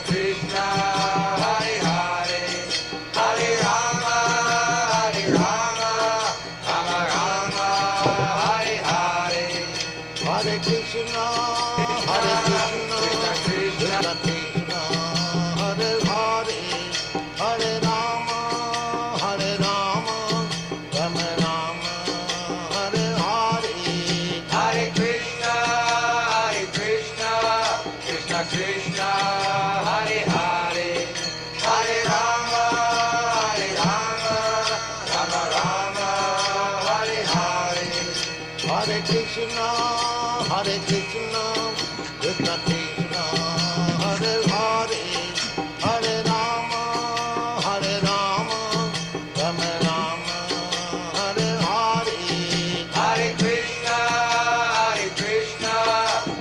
Krishna, Hare Hare, Hare Rama, Hare Rama, Rama Rama, Hare Hare, Hare Krishna, Hare Krishna, Krishna Krishna, Hare Hare, Hare Rama, Hare Rama, Rama Rama, Hare Hare, Hare Krishna, Krishna Krishna, Hare Hare, Hare Rama, Rama Rama, Hare Hare, Hare Krishna, Krishna Krishna, Hare Hare, Hare Rama, Rama Rama, Hare Hare, Hare Krishna,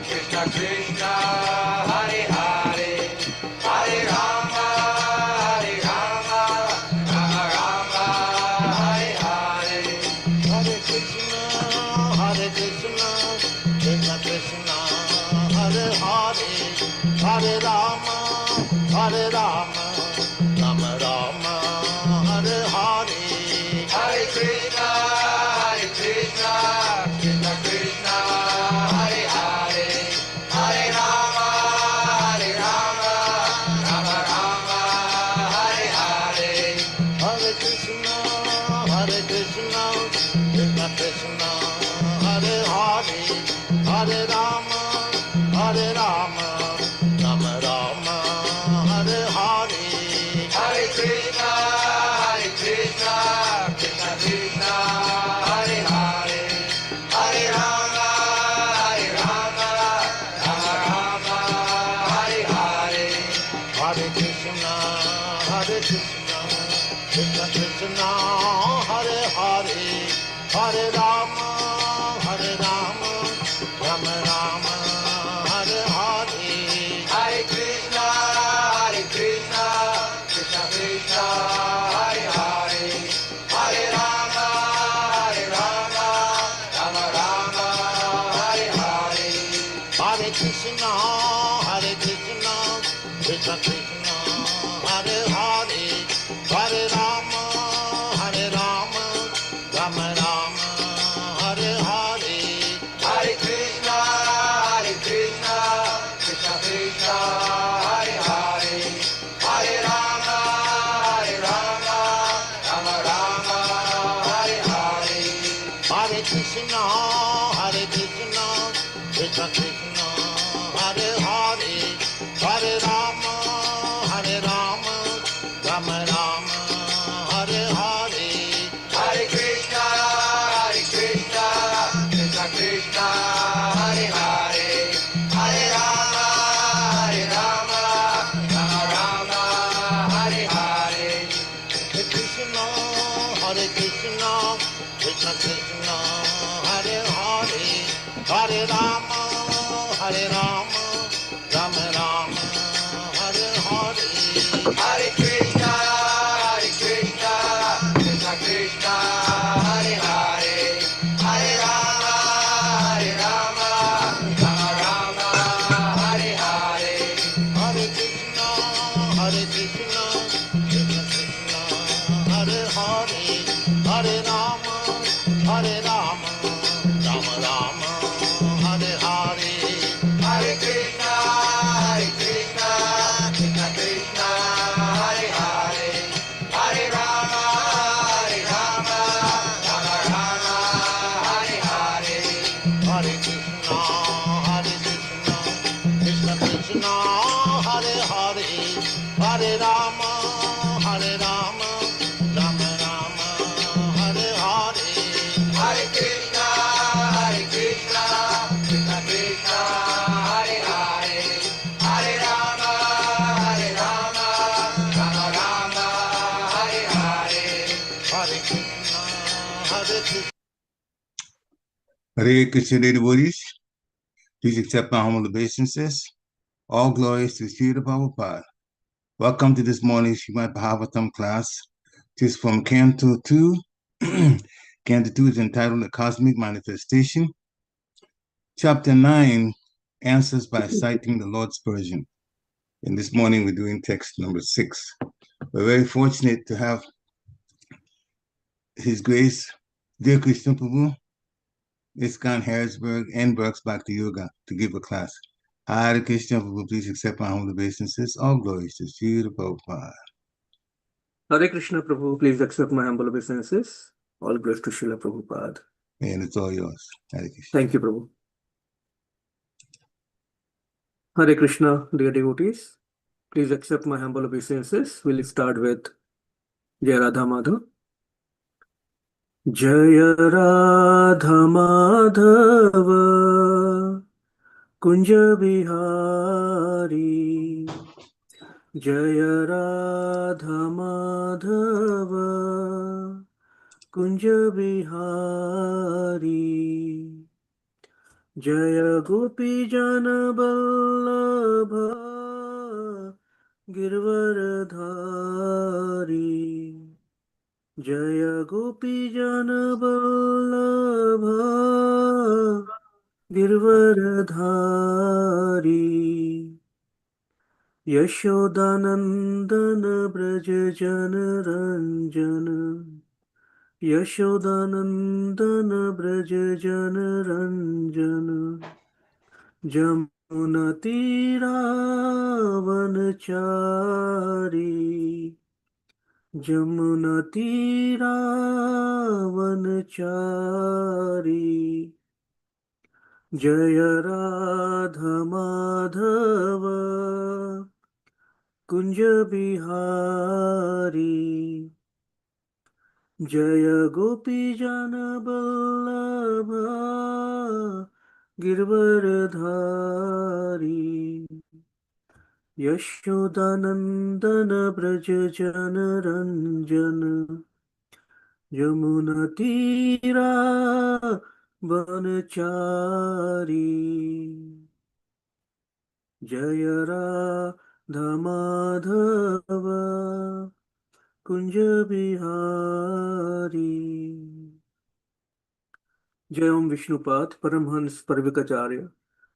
Krishna Krishna, Hare Hare, Hare Rama, Rama Rama, Hare Hare, Hare Krishna, Krishna Krishna, Hare Hare, Hare Rama, Rama Rama, Hare Hare, Hare Krishna, Krishna Krishna, Hare Hare, Hare Rama, Rama Rama, Hare Hare, Hare Krishna, Krishna Krishna, Hare Hare, Hare Rama, Rama Rama, Hare Hare, Hare Krishna, Krishna Krishna, Hare Hare, Hare Rama, Rama Rama, Hare Hare, Hare Krishna, Krishna Krishna, Hare Hare, Hare Rama, Rama Rama, Hare Hare, Hare Krishna, Krishna Krishna, Hare Hare, Hare Rama, Rama Rama, Hare Hare, Hare Krishna, Krishna Krishna, Hare Hare, Hare Rama, Rama Rama, Hare Hare, Hare Krishna, Krishna Krishna, Hare Hare, Hare Rama, Rama Rama, Hare Hare, Hare Krishna, Krishna Krishna, Hare Hare, Hare Rama, Rama Rama, Hare Hare, Hare Krishna, Krishna Krishna, Hare Hare, Hare Rama, Rama Rama, Hare Hare, Hare Krishna, Krishna Krishna, Hare Hare, Hare Rama, Rama Rama, Hare Hare, Hare Krishna, Krishna Krishna, Hare Hare, Hare Rama, Rama Rama, Hare Hare, Hare Krishna, Krishna Krishna, Hare Hare, Hare Rama, Rama Rama, Hare Hare, Hare Krishna, Krishna Krishna, Hare Hare, Hare Rama, Rama Rama, Hare Hare, Hare Krishna, Krishna Krishna, Hare Hare, Hare Rama, Rama Rama, Hare Hare, Hare Krishna, Krishna Krishna, Hare Hare, Hare Rama, Rama Rama, Hare Hare, Hare Krishna, Hare Krishna devotees, please accept my humble obeisances. All glories to Srila Prabhupada. Welcome to this morning's Srimad Bhagavatam class. This is from Canto 2. Canto 2 is entitled The Cosmic Manifestation. Chapter 9 answers by citing the Lord's version. And this morning we're doing text number 6. We're very fortunate to have His Grace, dear Krishna Prabhu, ISKCON Harrisburg, and Berks back to yoga to give a class. Hare Krishna Prabhu, please accept my humble obeisances. All glories to Srila Prabhupada. Hare Krishna Prabhu, please accept my humble obeisances. All glories to Srila Prabhupada. And it's all yours. Hare Krishna. Thank you, Prabhu. Hare Krishna, dear devotees. Please accept my humble obeisances. We'll start with Jai Radha Madhav. Jai Radha Madhava Kunja Bihari. Jai Radha Madhava Kunja Bihari. Jaya Gopi Jana Vallabha Girvaradhari. Jaya Gopi Jana Vallabha Girvaradhari. Yashodanandana Braja Jana Ranjana. Yashodanandana Braja Jana Ranjana. Jamuna Tira Vanachari. Jamuna Tira Vanachari. Jaya Radha Madhava Kunja Bihari. Jaya Gopi Jana Vallabha Girvaradhari. Yashodanandana Braja Jana Ranjana. Jamuna Tira Vanachari. Jaya Radha Madhava Kunja Bihari. Jai Om Vishnupad Paramhans Parvikacharya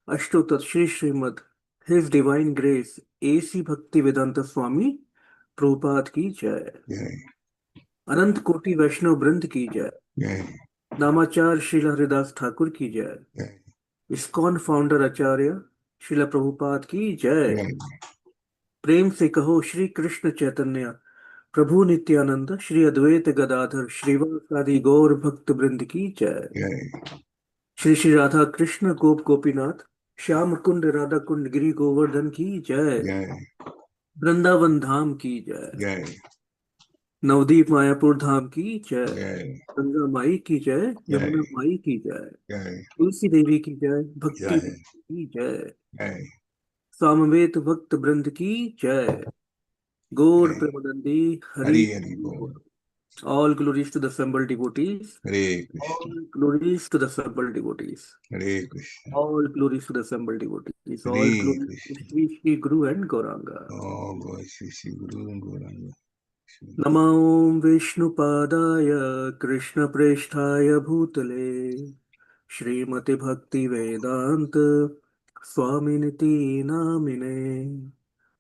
Ashtotat Shri Srimad His Divine Grace A.C. Bhakti Vedanta Swami Prabhupada ki Jai. Yay. Anant Koti Vaishnav Brand ki Jai. Yay. Namachar Srila Haridas Thakur ki Jai. Yay. ISKCON Founder Acharya Srila Prabhupada ki Jai. Yay. प्रेम से कहो श्री कृष्ण चैतन्य प्रभु नित्यानंद श्री अद्वैत गदाधर श्रीवासादि गौर भक्त वृंद की जय. Yay. Shri Shri Radha Krishna गोप गोपीनाथ श्याम कुंड राधा कुंड गिरी गोवर्धन की जय. Yay. Vrindavan धाम की जय. Yay. नवदीप मायापुर धाम की जय. Yay. गंगा माई की जय. यमुना माई की जय. Yay. तुलसी देवी की जय. भक्ति जय. की जय. Yay. सामवेद भक्त वृंद की जय. गौर Yay. Premanandi Hari Hari Hari Bol. All glories to the assembled devotees. Hare Krishna. All glories to the assembled devotees. Hare Krishna. All glories to the assembled devotees. All Hare glories to Krishna. Shri Guru and Gauranga. Oh, boy, Shri Guru and Gauranga. Namo Vishnupadaya Krishna Presthaya Bhutale Srimati Bhakti Vedanta Swaminiti Namine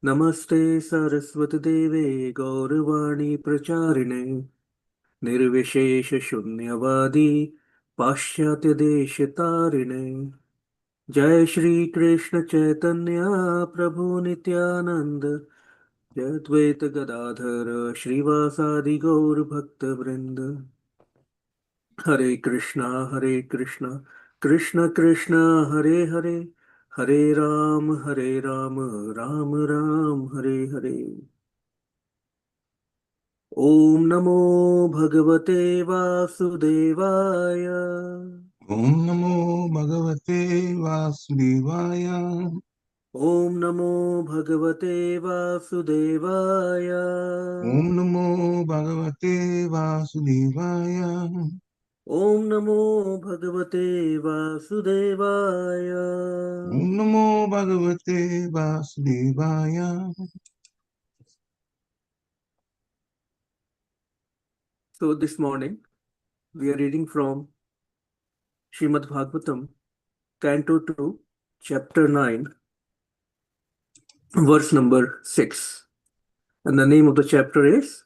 Namaste Saraswati Deve Gauravani Pracharine Nirvishesha Shunyavadi Paschatya Deshitarine. Jai Shri Krishna Chaitanya Prabhu Nityananda Jai Advaita Gadadhara Shrivasadi Gaur Bhakta Vrinda. Hare Krishna Krishna Krishna Hare Hare Hare Ram Ram Ram Hare Hare. Om Namo Bhagavate Vasudevaya. Om Namo Bhagavate Vasudevaya. Om Namo Bhagavate Vasudevaya. Om Namo Bhagavate Vasudevaya. Om Namo Bhagavate Vasudevaya. Om Namo Bhagavate Vasudevaya. So this morning we are reading from Srimad Bhagavatam, Canto 2, Chapter 9, verse number 6. And the name of the chapter is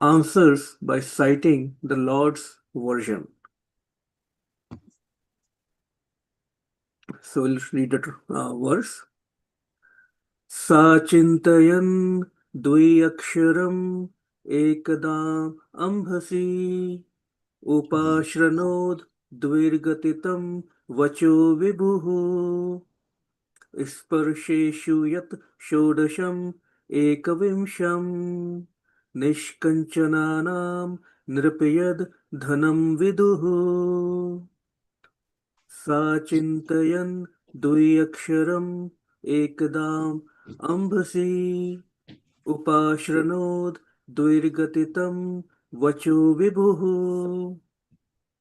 Answers by Citing the Lord's Version. So we'll read the verse. Sa cintayan dvy-akṣaram ekadāmbhasy upāśṛṇod dhir-gaditaṁ vaco vibhuḥ sparśeṣu yat ṣoḍaśam ekaviṁśaṁ niṣkiñcanānāṁ nṛpa dhanaṁ viduḥ sa cintayan dvy-akṣaram ekadāmbhasy upāśṛṇod dhir-gaditaṁ vaco vibhuḥ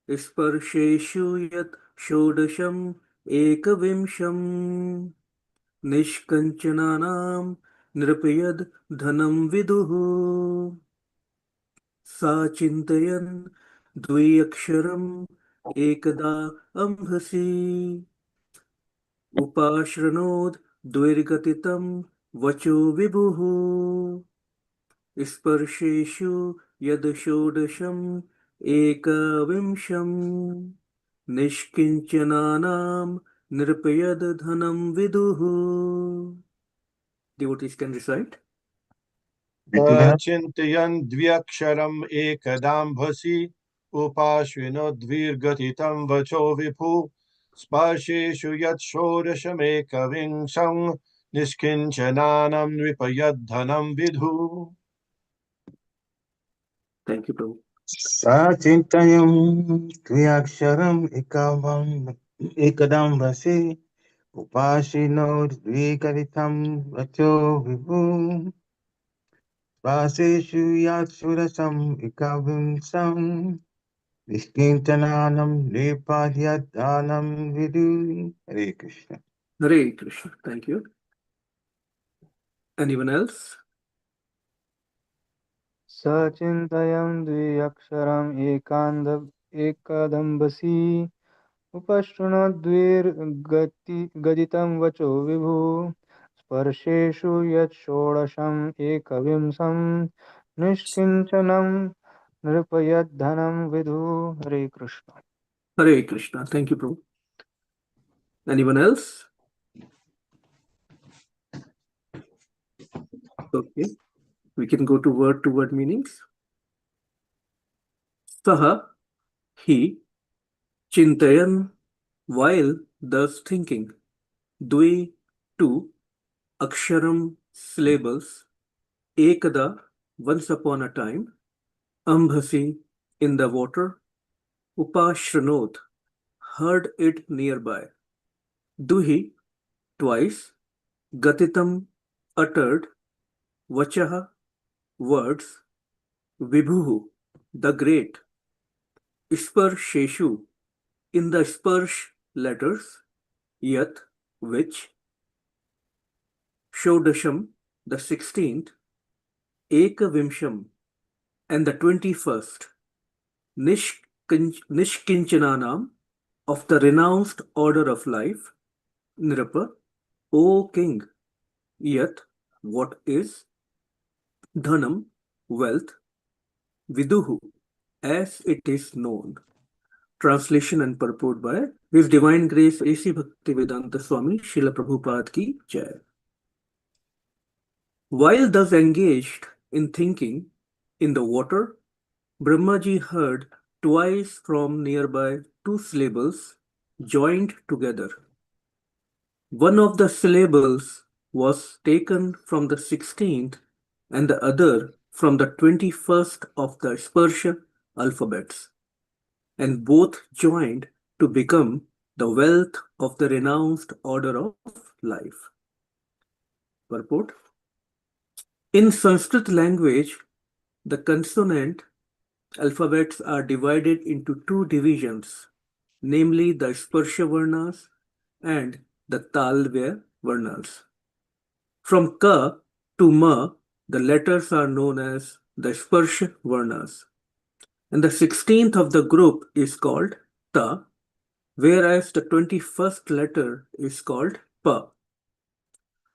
sparśeṣu yat ṣoḍaśam ekaviṁśaṁ niṣkiñcanānāṁ nṛpa dhanaṁ viduḥ sa cintayan dvy-akṣaram ekadāmbhasy upāśṛṇod dhir-gaditaṁ vaco vibhuḥ sparśeṣu yad ṣoḍaśam ekaviṁśaṁ niṣkiñcanānāṁ nṛpa dhanaṁ viduḥ. Devotees can recite. cintayan dvy-akṣaram ekadāmbhasy upāśṛṇod dhir-gaditaṁ vaco vibhuḥ sparśeṣu yat ṣoḍaśam ekaviṁśaṁ niṣkiñcanānāṁ nṛpa dhanaṁ viduḥ. Thank you, Prabhu. Sa cintayan dvy-akṣaram ekadāmbhasy upāśṛṇod dhir-gaditaṁ vaco vibhuḥ sparśeṣu yat ṣoḍaśam ekaviṁśaṁ niṣkiñcanānāṁ nṛpa dhanaṁ viduḥ. Hare Krishna. Hare Krishna. Thank you. Anyone else? Sa cintayan dvy-akṣaram ekadāmbhasy upāśṛṇod dhir-gaditaṁ vaco vibhuḥ sparśeṣu yat ṣoḍaśam ekaviṁśaṁ niṣkiñcanānāṁ nṛpa dhanaṁ viduḥ. Hare Krishna. Hare Krishna. Thank you, Prabhu. Anyone else? Okay. We can go to word meanings. Saha, he, cintayan, while thus thinking, dvi, two, akṣaram, syllables, ekada, once upon a time, ambhasi, in the water, upāśṛṇod, heard it nearby, duhi, twice, gatitam, uttered, vacaha, words, vibhuḥ, the great, sparśeṣu, in the sparsh letters, yat, which, ṣoḍaśam, the 16th, ekaviṁśaṁ, and the 21st, niṣkiñcanānāṁ, of the renounced order of life, nṛpa, O king, yat, what is, dhanaṁ, wealth, viduḥ, as it is known. Translation and purport by His Divine Grace A.C. Bhaktivedanta Swami Srila Prabhupada Ki Jai. While thus engaged in thinking in the water, Brahmājī heard twice from nearby two syllables joined together. One of the syllables was taken from the 16th and the other from the 21st of the sparśa alphabets, and both joined to become the wealth of the renounced order of life. Purport. In Sanskrit language, the consonant alphabets are divided into two divisions, namely the sparśa varnas and the talvya varnas. From ka to ma, the letters are known as the sparśa varnas, and the 16th of the group is called ta, whereas the 21st letter is called pa.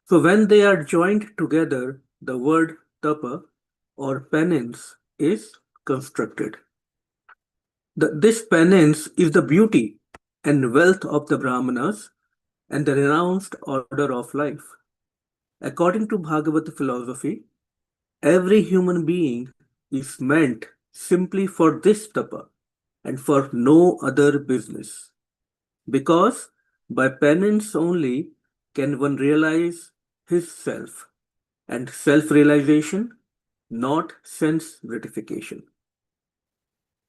So when they are joined together, the word tapa or penance is constructed. This penance is the beauty and wealth of the Brahmanas and the renounced order of life. According to Bhagavad philosophy, every human being is meant simply for this tapa and for no other business. Because by penance only can one realize his self, and self-realization, not sense gratification,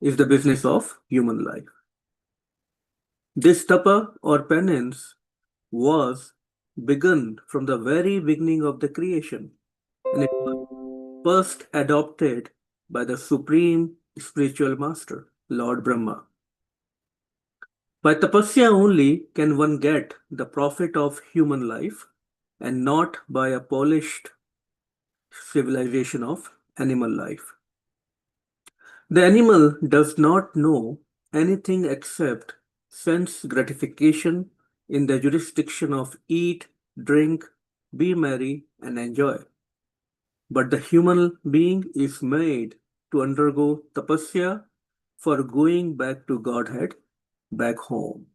is the business of human life. This tapa or penance was begun from the very beginning of the creation, and it was first adopted by the supreme spiritual master, Lord Brahma. By tapasya only can one get the profit of human life and not by a polished civilization of animal life. The animal does not know anything except sense gratification in the jurisdiction of eat, drink, be merry, and enjoy. But the human being is made to undergo tapasya for going back to Godhead, back home.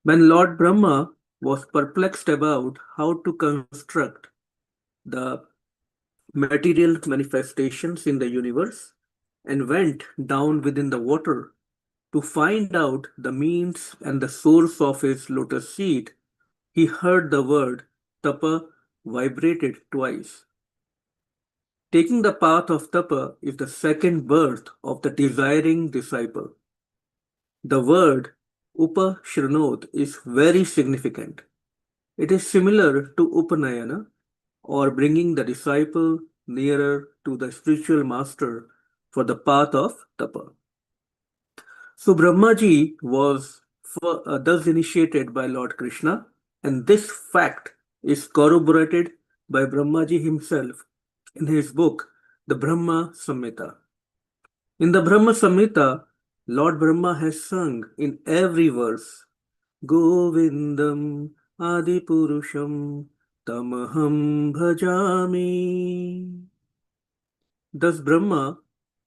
When Lord Brahma was perplexed about how to construct the material manifestations in the universe and went down within the water to find out the means and the source of his lotus seed, he heard the word tapa vibrated twice. Taking the path of tapa is the second birth of the desiring disciple. The word upāśṛṇod is very significant. It is similar to upanayana, or bringing the disciple nearer to the spiritual master for the path of tapa. So Brahmājī was thus initiated by Lord Krishna, and this fact is corroborated by Brahmājī himself in his book, the Brahma Samhita. In the Brahma Samhita, Lord Brahma has sung in every verse, Govindam Adipurusham Tamaham Bhajami. Thus Brahma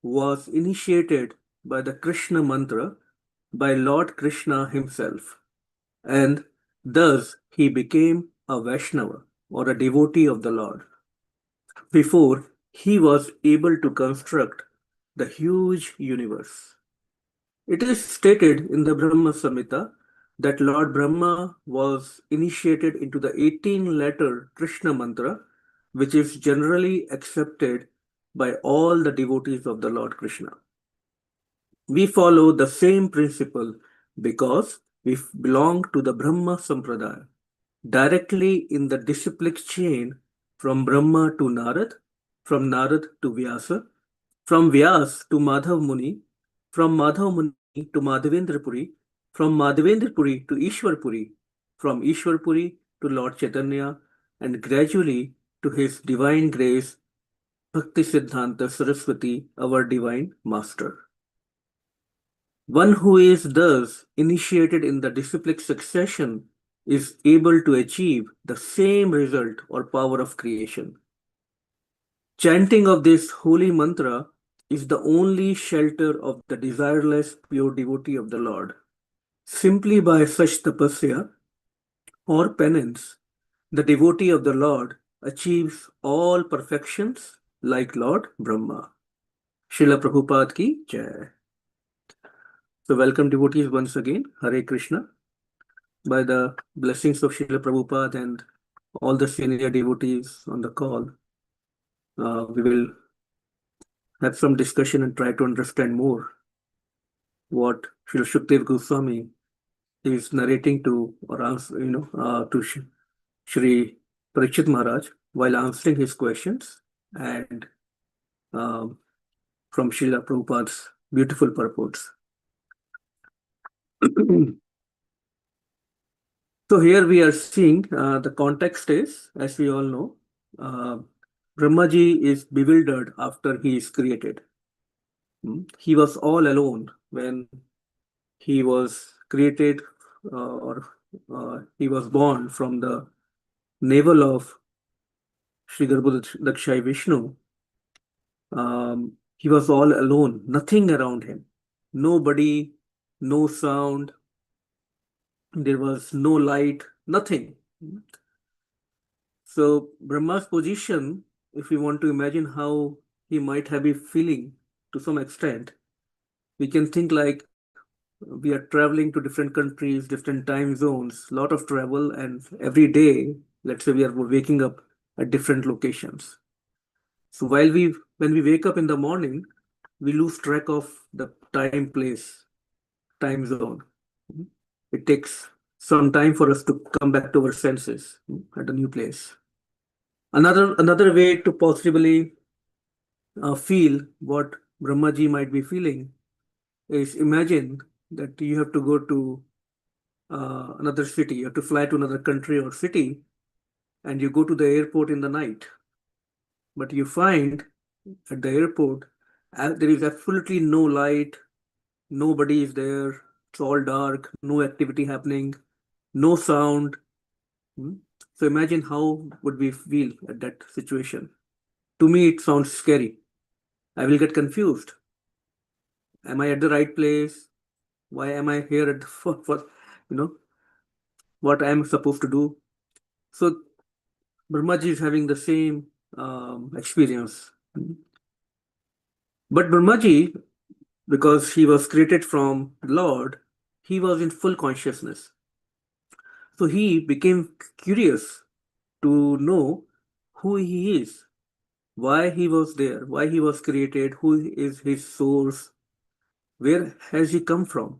was initiated by the Krishna mantra by Lord Krishna himself, and thus he became a Vaishnava or a devotee of the Lord before he was able to construct the huge universe. It is stated in the Brahma Samhita that Lord Brahma was initiated into the 18-letter Krishna mantra, which is generally accepted by all the devotees of the Lord Krishna. We follow the same principle because we belong to the Brahma Sampradaya, directly in the disciplic chain from Brahma to Narad, from Narad to Vyasa, from Vyas to Madhav Muni, from Madhav Muni to Madhavendra Puri, from Madhavendra Puri to Ishwar Puri, from Ishwar Puri to Lord Chaitanya, and gradually to His Divine Grace, Bhakti Siddhanta Saraswati, our Divine Master. One who is thus initiated in the disciplic succession is able to achieve the same result or power of creation. Chanting of this holy mantra is the only shelter of the desireless pure devotee of the Lord. Simply by such tapasya or penance, the devotee of the Lord achieves all perfections like Lord Brahma. Srila Prabhupada ki jai. So welcome devotees once again. Hare Krishna. By the blessings of Srila Prabhupada and all the senior devotees on the call, we will have some discussion and try to understand more what Srila Shukdev Goswami is narrating to, or answer, to Shri Parikshit Maharaj while answering his questions, and from Srila Prabhupada's beautiful purports. So here we are seeing the context is, as we all know, Brahmājī is bewildered after he is created. He was all alone when He was created or he was born from the navel of Sri Garbhodakshai Vishnu. He was all alone, nothing around him, nobody, no sound, there was no light, nothing. So Brahma's position, if we want to imagine how he might have been feeling to some extent, we can think like we are traveling to different countries, different time zones, lot of travel, and every day, let's say we are waking up at different locations. So when we wake up in the morning, we lose track of the time, place, time zone. It takes some time for us to come back to our senses at a new place. Another way to possibly feel what Brahmājī might be feeling is imagine that you have to go to another city, you have to fly to another country or city, and you go to the airport in the night. But you find at the airport, there is absolutely no light, nobody is there, it's all dark, no activity happening, no sound. So imagine how would we feel at that situation. To me, it sounds scary. I will get confused. Am I at the right place? Why am I here at for what I am supposed to do? So Brahmājī is having the same experience. But Brahmājī, because he was created from Lord, he was in full consciousness. So he became curious to know who he is, why he was there, why he was created, who is his source, where has he come from,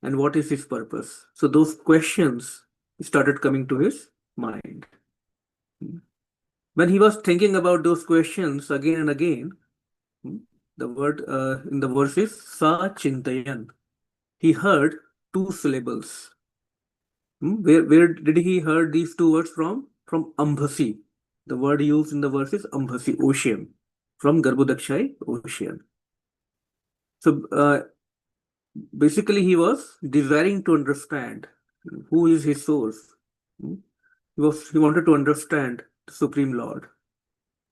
and what is his purpose. So those questions started coming to his mind. When he was thinking about those questions again and again, the word in the verse is sa cintayan. He heard two syllables. Where did he heard these two words from? From Ambhasy. The word used in the verse is Ambhasy, ocean, from Garbhodakshai, ocean. So basically he was desiring to understand who is his source. He wanted to understand the Supreme Lord.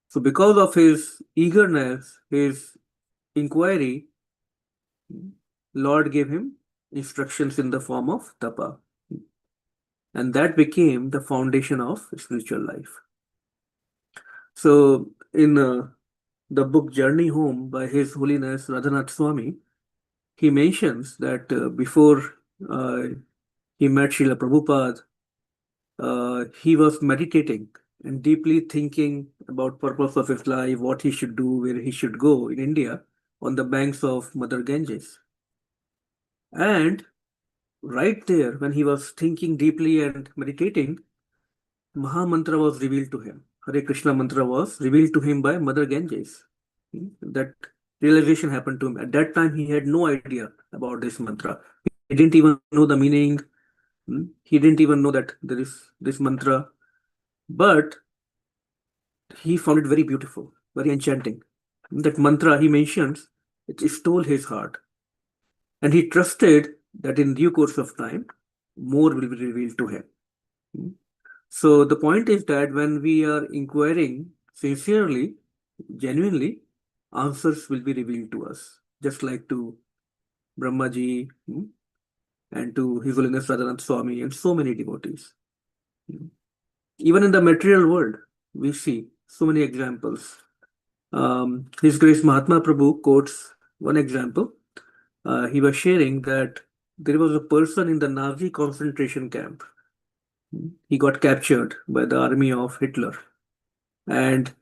So because of his eagerness, his inquiry, Lord gave him instructions in the form of tapa. And that became the foundation of spiritual life. So in the book Journey Home by His Holiness Radhanath Swami, he mentions that before he met Srila Prabhupada, he was meditating and deeply thinking about purpose of his life, what he should do, where he should go in India, on the banks of Mother Ganges. And right there, when he was thinking deeply and meditating, Maha Mantra was revealed to him. Hare Krishna mantra was revealed to him by Mother Ganges. That realization happened to him. At that time, he had no idea about this mantra. He didn't even know the meaning. He didn't even know that there is this mantra. But he found it very beautiful, very enchanting. That mantra he mentions, it stole his heart. And he trusted that in due course of time, more will be revealed to him. So the point is that when we are inquiring sincerely, genuinely, answers will be revealed to us, just like to Brahmājī and to His Holiness Radhanath Swami and so many devotees. Even in the material world, we see so many examples. His Grace Mahatma Prabhu quotes one example. He was sharing that there was a person in the Nazi concentration camp. He got captured by the army of Hitler. And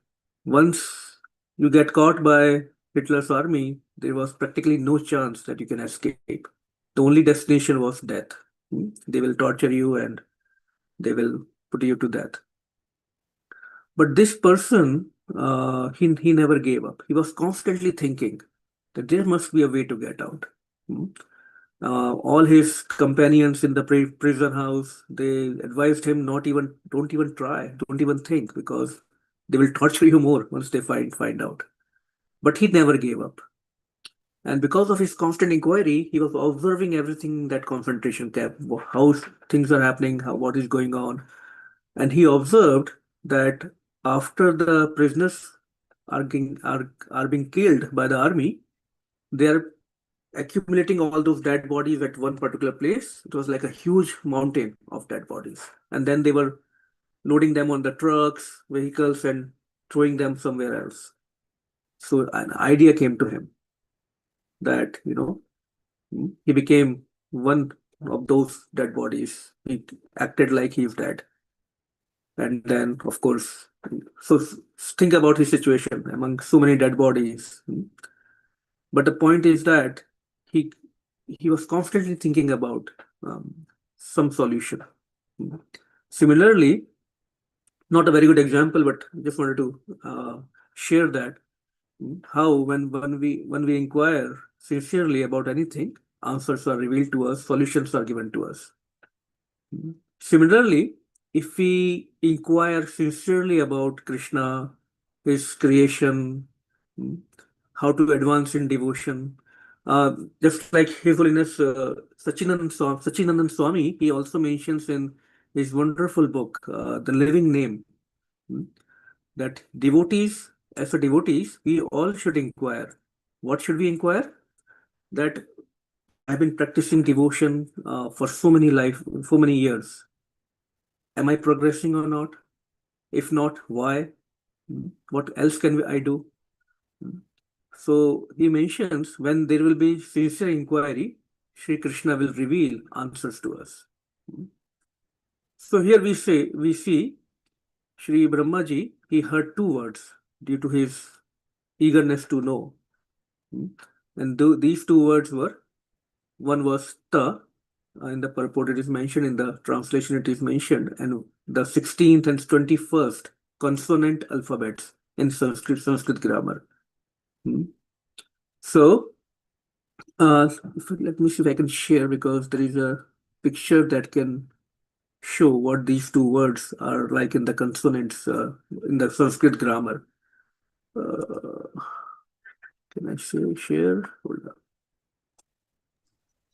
once you get caught by Hitler's army, there was practically no chance that you can escape. The only destination was death. They will torture you and they will put you to death. But this person, he never gave up. He was constantly thinking that there must be a way to get out. All his companions in the prison house, they advised him don't even try, don't even think, because they will torture you more once they find out. But he never gave up. And because of his constant inquiry, he was observing everything in that concentration camp, how things are happening, what is going on. And he observed that after the prisoners are being killed by the army, they are accumulating all those dead bodies at one particular place. It was like a huge mountain of dead bodies. And then they were loading them on the trucks, vehicles, and throwing them somewhere else. So an idea came to him that, he became one of those dead bodies. He acted like he's dead. And then, of course, so think about his situation among so many dead bodies. But the point is that he was constantly thinking about some solution. Similarly, not a very good example, but just wanted to share that how when we inquire sincerely about anything, answers are revealed to us, solutions are given to us. Similarly, if we inquire sincerely about Krishna, his creation, how to advance in devotion, just like His Holiness Sachinandan Swami, he also mentions in his wonderful book, The Living Name, that devotees, as a devotees, we all should inquire. What should we inquire? That I've been practicing devotion for so many years. Am I progressing or not? If not, why? What else can I do? So he mentions when there will be sincere inquiry, Sri Krishna will reveal answers to us. So here we see Sri Brahmājī, he heard two words due to his eagerness to know. And these two words were, one was ta, in the purport it is mentioned, in the translation it is mentioned, and the 16th and 21st consonant alphabets in Sanskrit grammar. So, let me see if I can share, because there is a picture that can show what these two words are like in the consonants in the Sanskrit grammar. Can I say share? Hold on.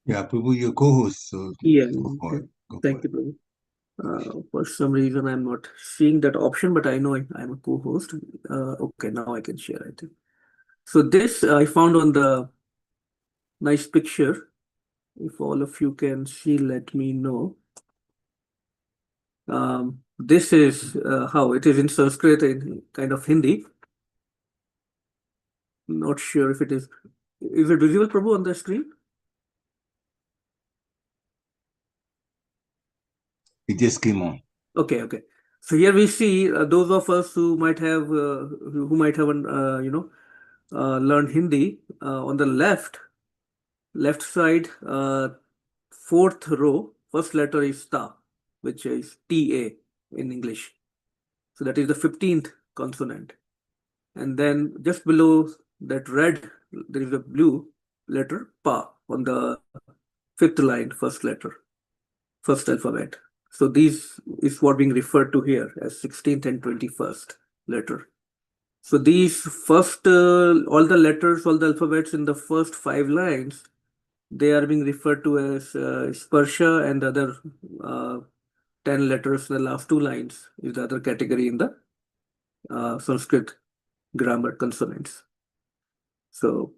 Yeah, Prabhu, your co-host. So Yeah. go for it. Thank you, Prabhu. For some reason, I'm not seeing that option, but I know I'm a co-host. Okay, now I can share, I think. So this I found on the nice picture. If all of you can see, let me know. This is how it is in Sanskrit and kind of Hindi. Not sure if it is. Is it visible, Prabhu, on the screen? It just came on. Okay. So here we see those of us who might have learned Hindi. On the left side, fourth row, first letter is ta, which is TA in English. So that is the 15th consonant. And then just below that red, there is a blue letter pa on the fifth line, first letter, first alphabet. So these is what being referred to here as 16th and 21st letter. So these first, all the letters, all the alphabets in the first 5 lines, they are being referred to as sparśa, and the other 10 letters, the last 2 lines is the other category in the Sanskrit grammar consonants. So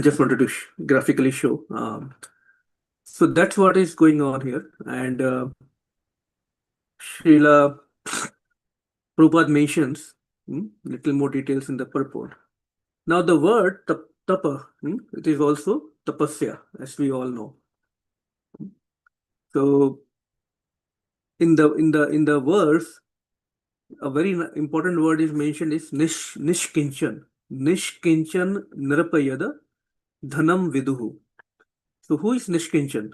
just wanted to graphically show. So that's what is going on here. And Srila Prabhupada mentions little more details in the purport. Now the word tapa, it is also tapasya, as we all know. So in the verse, a very important word is mentioned is niṣkiñcan. Niṣkiñcan nṛpa dhanaṁ viduḥ. So who is niṣkiñcan?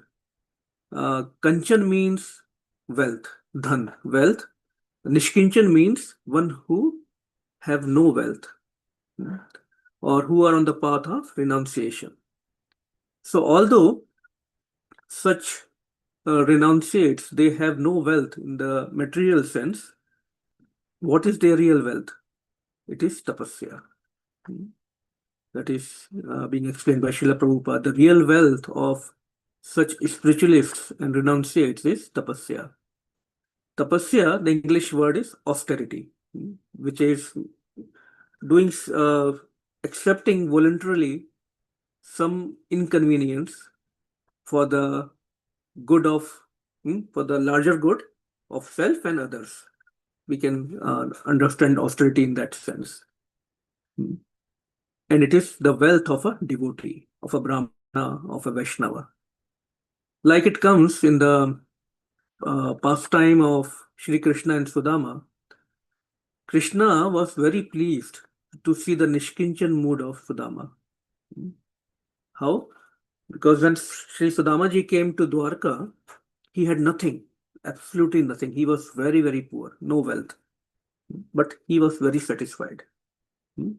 Kanchan means wealth, dhan, wealth. Niṣkiñcan means one who have no wealth, or who are on the path of renunciation. So although such renunciates, they have no wealth in the material sense, what is their real wealth? It is tapasya. that is being explained by Srila Prabhupada. The real wealth of such spiritualists and renunciates is tapasya. Tapasya, the English word is austerity, which is doing, accepting voluntarily some inconvenience for the good of, for the larger good of self and others. We can understand austerity in that sense. And it is the wealth of a devotee, of a Brahmana, of a Vaishnava. Like it comes in the pastime of Shri Krishna and Sudama, Krishna was very pleased to see the niṣkiñcan mood of Sudama. How? Because when Sri Sudamaji came to Dwarka, he had nothing, absolutely nothing. He was very, very poor, no wealth. But he was very satisfied.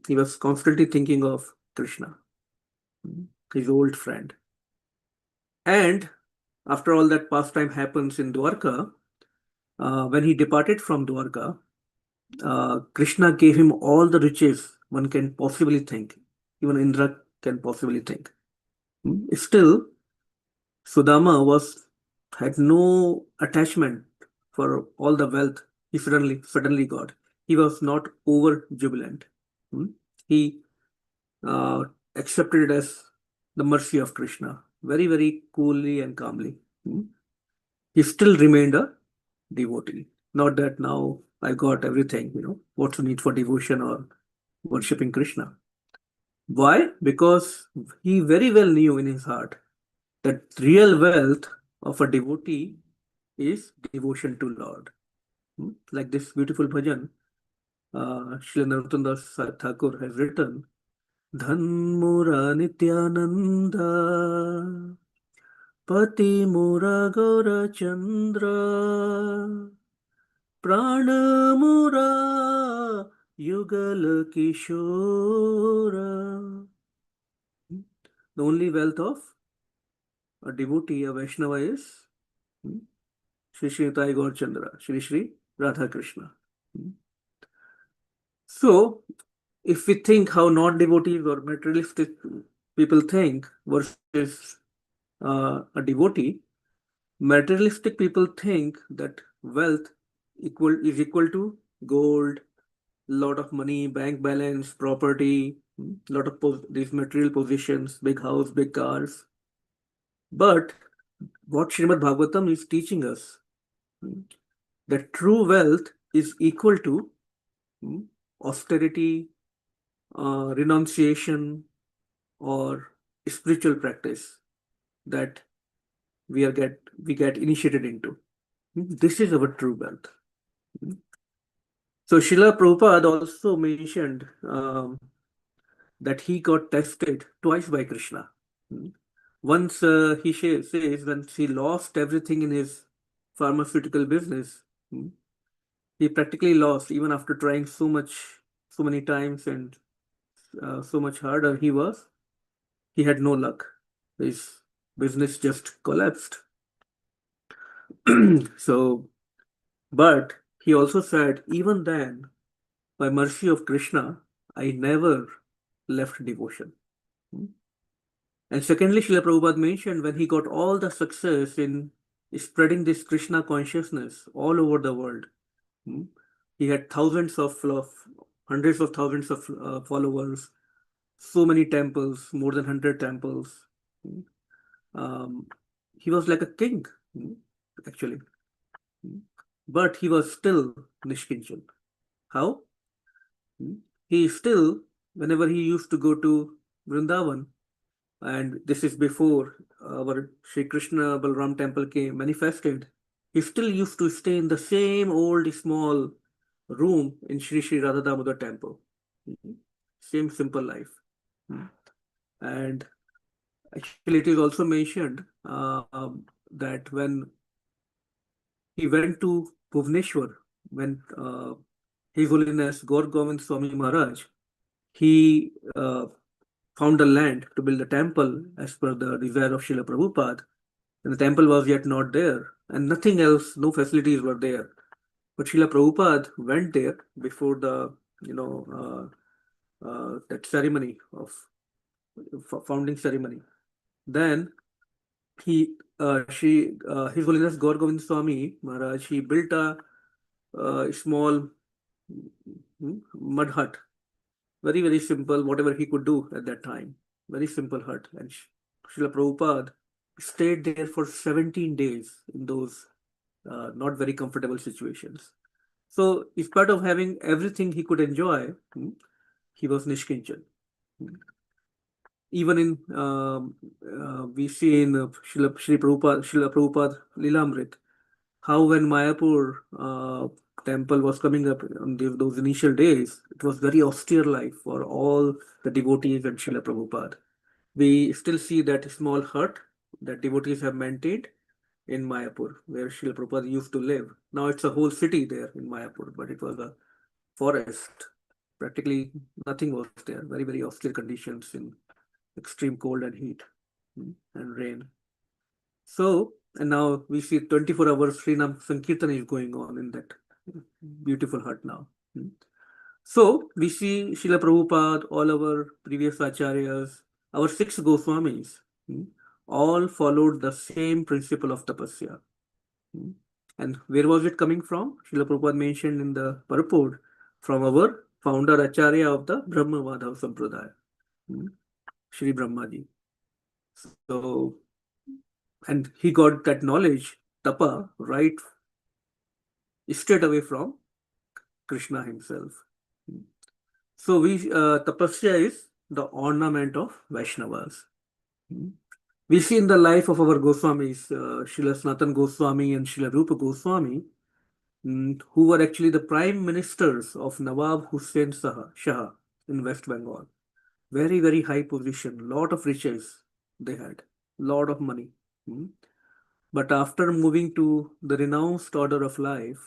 He was constantly thinking of Krishna, his old friend. And after all that pastime happens in Dwarka, when he departed from Dwarka, Krishna gave him all the riches one can possibly think, even Indra can possibly think. Still, Sudama had no attachment for all the wealth he suddenly got. He was not over jubilant. He accepted it as the mercy of Krishna, very, very coolly and calmly. He still remained a devotee. Not that now I got everything, what's the need for devotion or worshipping Krishna. Why? Because he very well knew in his heart that real wealth of a devotee is devotion to Lord. Like this beautiful bhajan, Srila Narottam Das Thakur has written, Dhan Mura Nityananda, Pati Mura Gaura Chandra, Prana Mura Yugal Kishora. The only wealth of a devotee, a Vaishnava, is Shri Shri Nitai Gaur Chandra, Shri Shri Radha Krishna. So, if we think how non-devotees or materialistic people think versus a devotee, materialistic people think that wealth is equal to gold, lot of money, bank balance, property, lot of these material possessions, big house, big cars. But what Srimad Bhagavatam is teaching us, that true wealth is equal to austerity, renunciation, or spiritual practice that we get initiated into. This is our true wealth. So Srila Prabhupada also mentioned that he got tested twice by Krishna. Once he says when he lost everything in his pharmaceutical business, he practically lost, even after trying so many times and so much harder he had no luck. His business just collapsed. But he also said, even then, by mercy of Krishna, I never left devotion. And secondly, Srila Prabhupada mentioned when he got all the success in spreading this Krishna consciousness all over the world, he had hundreds of thousands of followers, so many temples, more than 100 temples. He was like a king, actually. But he was still niṣkiñcan. How? He still, whenever he used to go to Vrindavan, and this is before our Sri Krishna Balram temple came manifested, he still used to stay in the same old small room in Sri Sri Radha Damodar temple. Same simple life. And actually it is also mentioned that when he went to Bhubaneswar, when His Holiness Gaur Govind Swami Maharaj, he found a land to build a temple as per the desire of Srila Prabhupada, and the temple was yet not there, and nothing else, no facilities were there. But Srila Prabhupada went there before the, that ceremony of founding ceremony. Then His Holiness Gaur Govind Swami Maharaj, he built a small mud hut, very, very simple, whatever he could do at that time, very simple hut. And Srila Prabhupada stayed there for 17 days in those not very comfortable situations. So, in spite of having everything he could enjoy, he was niṣkiñcan. Even in we see in Srila Prabhupada Lilamrit, how when Mayapur temple was coming up on those initial days, it was very austere life for all the devotees and Srila Prabhupada. We still see that small hut that devotees have maintained in Mayapur, where Srila Prabhupada used to live. Now it's a whole city there in Mayapur, but it was a forest. Practically nothing was there. Very, very austere conditions in extreme cold and heat and rain. So, and now we see 24 hours Srinam Sankirtan is going on in that beautiful hut now. So, we see Srila Prabhupada, all our previous acharyas, our 6 Goswamis, all followed the same principle of tapasya. And where was it coming from? Srila Prabhupada mentioned in the purport from our founder acharya of the Brahmājī Sampradaya, Shri Brahmājī. So, and he got that knowledge, tapa, right straight away from Krishna himself. So, tapasya is the ornament of Vaishnavas. We see in the life of our Goswamis, Srila Sanatana Goswami and Srila Rupa Goswami, who were actually the prime ministers of Nawab Hussain Shah in West Bengal. Very, very high position, lot of riches they had, lot of money. But after moving to the renounced order of life,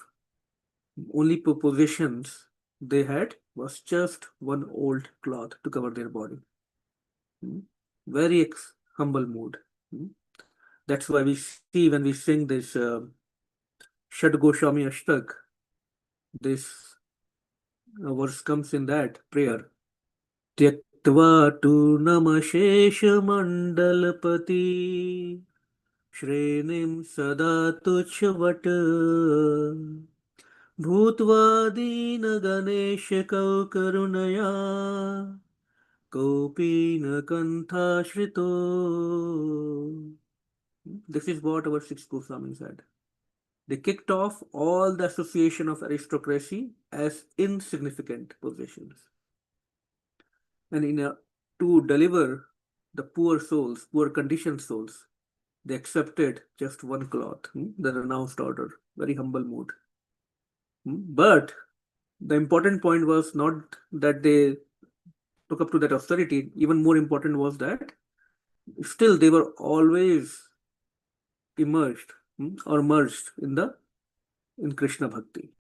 only possessions they had was just one old cloth to cover their body. Very humble mood. That's why we see when we sing this Shad Goswami Ashtak, this verse comes in that prayer. Tyaktva tu namashesha mandalapati Shrenim sada tuchvat Bhutva dina ganesha kau karunaya Kopina kantha shrito. This is what our 6 Goswamis said. They kicked off all the association of aristocracy as insignificant possessions. And to deliver the poor souls, poor conditioned souls, they accepted just one cloth, the renounced order, very humble mood. But the important point was not that they took up to that austerity. Even more important was that still they were always immersed or merged in Krishna Bhakti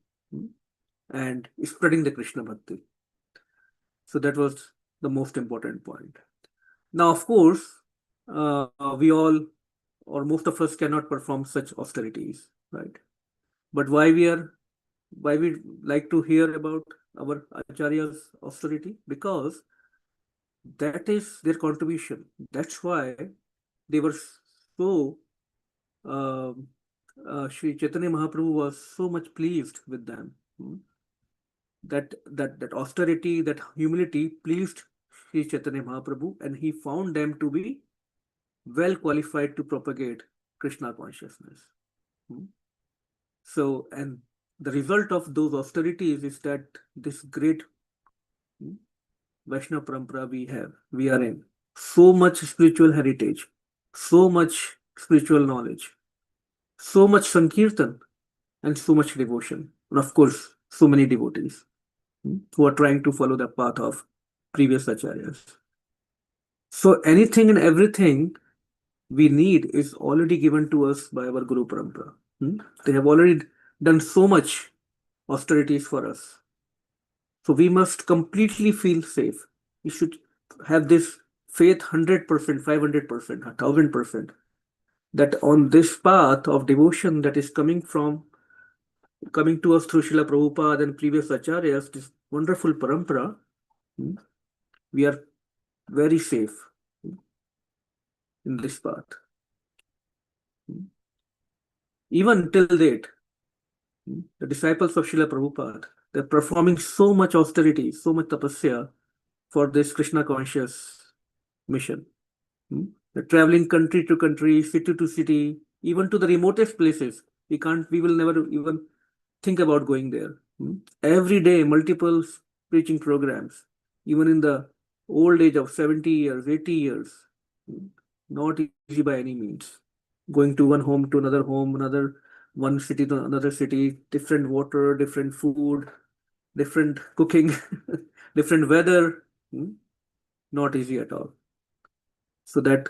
and spreading the Krishna Bhakti. So that was the most important point. Now, of course, we all or most of us cannot perform such austerities, right? But why we like to hear about our Acharya's austerity? Because that is their contribution. That's why they were so, Sri Chaitanya Mahaprabhu was so much pleased with them. That austerity, that humility pleased Sri Chaitanya Mahaprabhu, and he found them to be well qualified to propagate Krishna consciousness. So, and the result of those austerities is that this great Vaishnava Parampara we are in. So much spiritual heritage, so much spiritual knowledge, so much Sankirtan, and so much devotion. And of course, so many devotees who are trying to follow the path of previous acharyas. So anything and everything we need is already given to us by our Guru Parampara. They have already done so much austerities for us. So we must completely feel safe. We should have this faith 100%, 500%, 1000%, that on this path of devotion that is coming to us through Srila Prabhupada and previous acharyas, this wonderful parampara, we are very safe. in this path. Even till date, the disciples of Srila Prabhupada, they're performing so much austerity, so much tapasya for this Krishna conscious mission. They're traveling country to country, city to city, even to the remotest places. We will never even think about going there. Every day, multiple preaching programs, even in the old age of 70 years, 80 years. Not easy by any means. Going to one home to another home, one city to another city, different water, different food, different cooking, different weather. Not easy at all. So that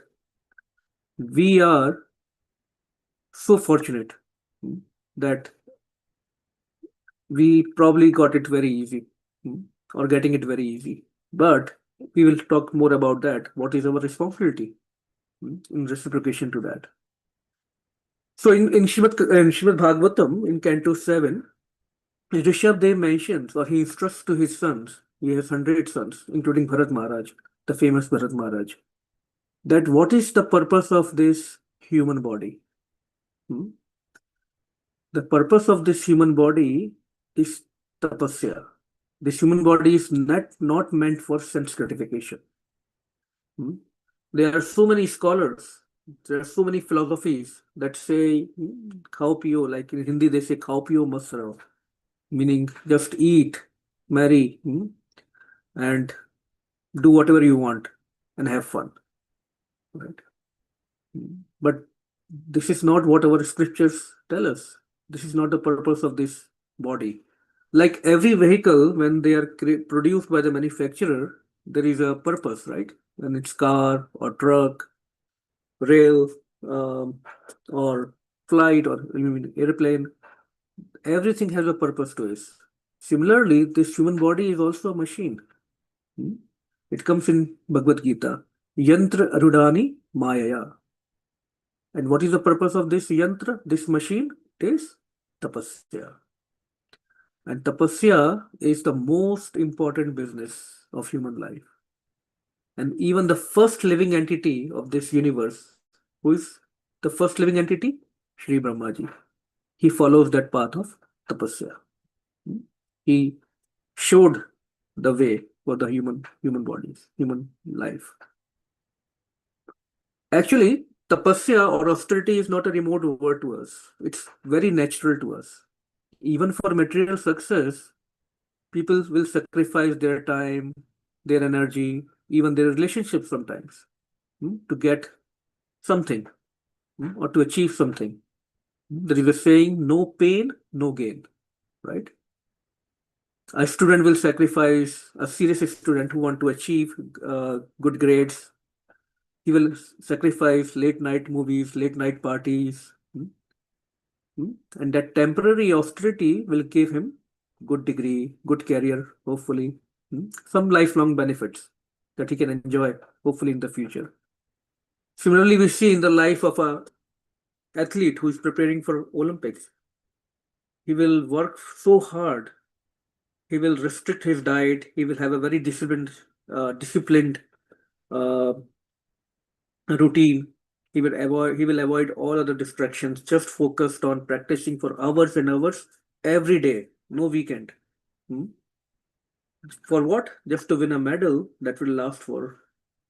we are so fortunate that we probably got it very easy or getting it very easy. But we will talk more about that. What is our responsibility in reciprocation to that? So in Srimad Bhagavatam, in Canto 7, Rishabdev mentions, or he instructs to his sons, he has 100 sons, including Bharat Maharaj, the famous Bharat Maharaj, that what is the purpose of this human body? The purpose of this human body is tapasya. This human body is not meant for sense gratification. There are so many scholars, there are so many philosophies that say, khao piyo, like in Hindi they say, khao piyo mas raho, meaning just eat, marry, and do whatever you want and have fun. Right? But this is not what our scriptures tell us. This is not the purpose of this body. Like every vehicle, when they are produced by the manufacturer, there is a purpose, right? When it's car or truck, rail, or flight or airplane, everything has a purpose to it. Similarly, this human body is also a machine. It comes in Bhagavad Gita, yantra arudani mayaya. And what is the purpose of this yantra, this machine? It is tapasya. And tapasya is the most important business of human life. And even the first living entity of this universe, who is the first living entity? Shri Brahmājī. He follows that path of tapasya. He showed the way for the human bodies, human life. Actually, tapasya or austerity is not a remote word to us. It's very natural to us. Even for material success, people will sacrifice their time, their energy, even their relationships sometimes to get something or to achieve something. There is a saying, no pain, no gain, right? A student will sacrifice, a serious student who wants to achieve good grades, he will sacrifice late night movies, late night parties, and that temporary austerity will give him good degree, good career, hopefully, some lifelong benefits that he can enjoy, hopefully, in the future. Similarly, we see in the life of an athlete who is preparing for Olympics, he will work so hard, he will restrict his diet, he will have a very disciplined routine. He will avoid all other distractions, just focused on practicing for hours and hours every day, no weekend. For what? Just to win a medal that will last for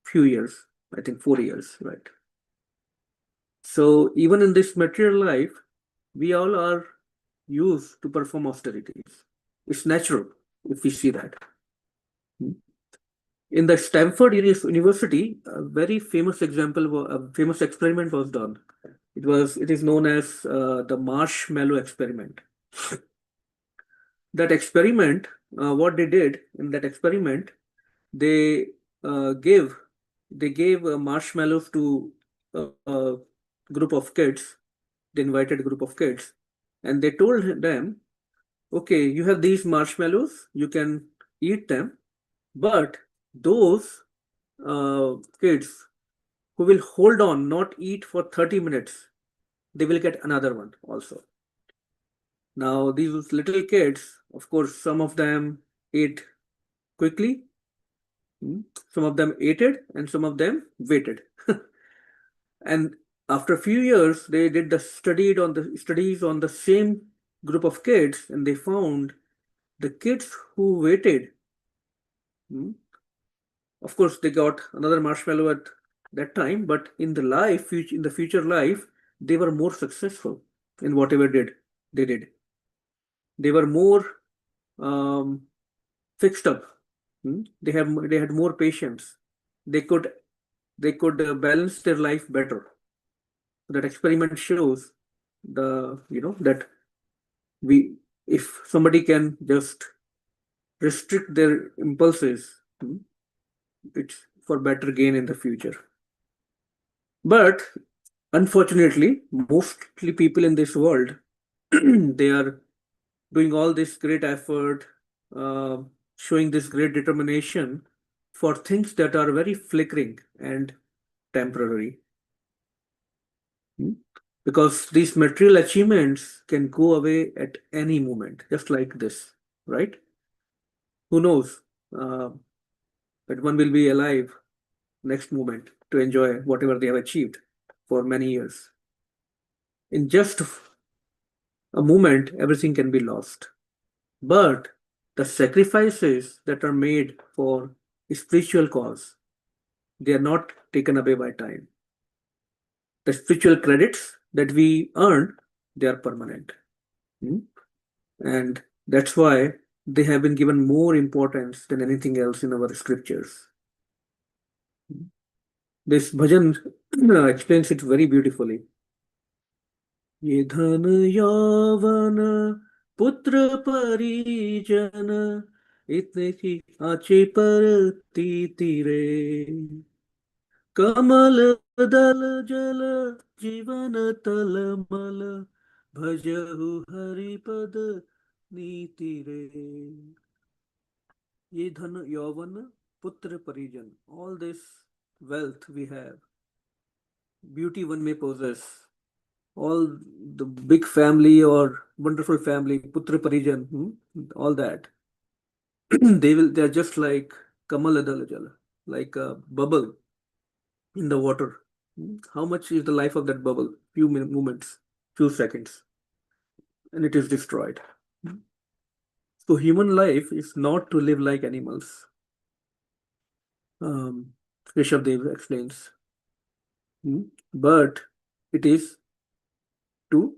few years, I think 4 years, right? So even in this material life, we all are used to perform austerities. It's natural if we see that. In the Stanford University, a very famous famous experiment was done. It is known as the marshmallow experiment. That experiment, what they did in that experiment, they gave marshmallows to a group of kids. They invited a group of kids, and they told them, "Okay, you have these marshmallows. You can eat them, but those kids who will hold on, not eat for 30 minutes, they will get another one also." Now, these little kids, of course, some of them ate quickly, some of them ate it, and some of them waited. And after a few years, they did the studies on the same group of kids, and they found the kids who waited. Of course, they got another marshmallow at that time, but in the future life, they were more successful in whatever they did. They were more fixed up. They had more patience. They could balance their life better. That experiment shows that if somebody can just restrict their impulses, it's for better gain in the future. But unfortunately, mostly people in this world, they are doing all this great effort, showing this great determination for things that are very flickering and temporary. Because these material achievements can go away at any moment, just like this, right? Who knows that one will be alive next moment to enjoy whatever they have achieved for many years. In just a moment, everything can be lost. But the sacrifices that are made for a spiritual cause, they are not taken away by time. The spiritual credits that we earn, they are permanent. And that's why they have been given more importance than anything else in our scriptures. This bhajan explains it very beautifully. Ye dhan yavan putra parijan itne ki aache par tire kamal dal jala jivan talmal bhajahu haripad niti re. Ye dhan yavan putra parijan. All this wealth we have, beauty one may possess, all the big family or wonderful family, putra parijan, all that. They're just like kamal adalajala, like a bubble in the water. How much is the life of that bubble? Few moments, few seconds, and it is destroyed. So human life is not to live like animals. Rishabdev explains. But it is to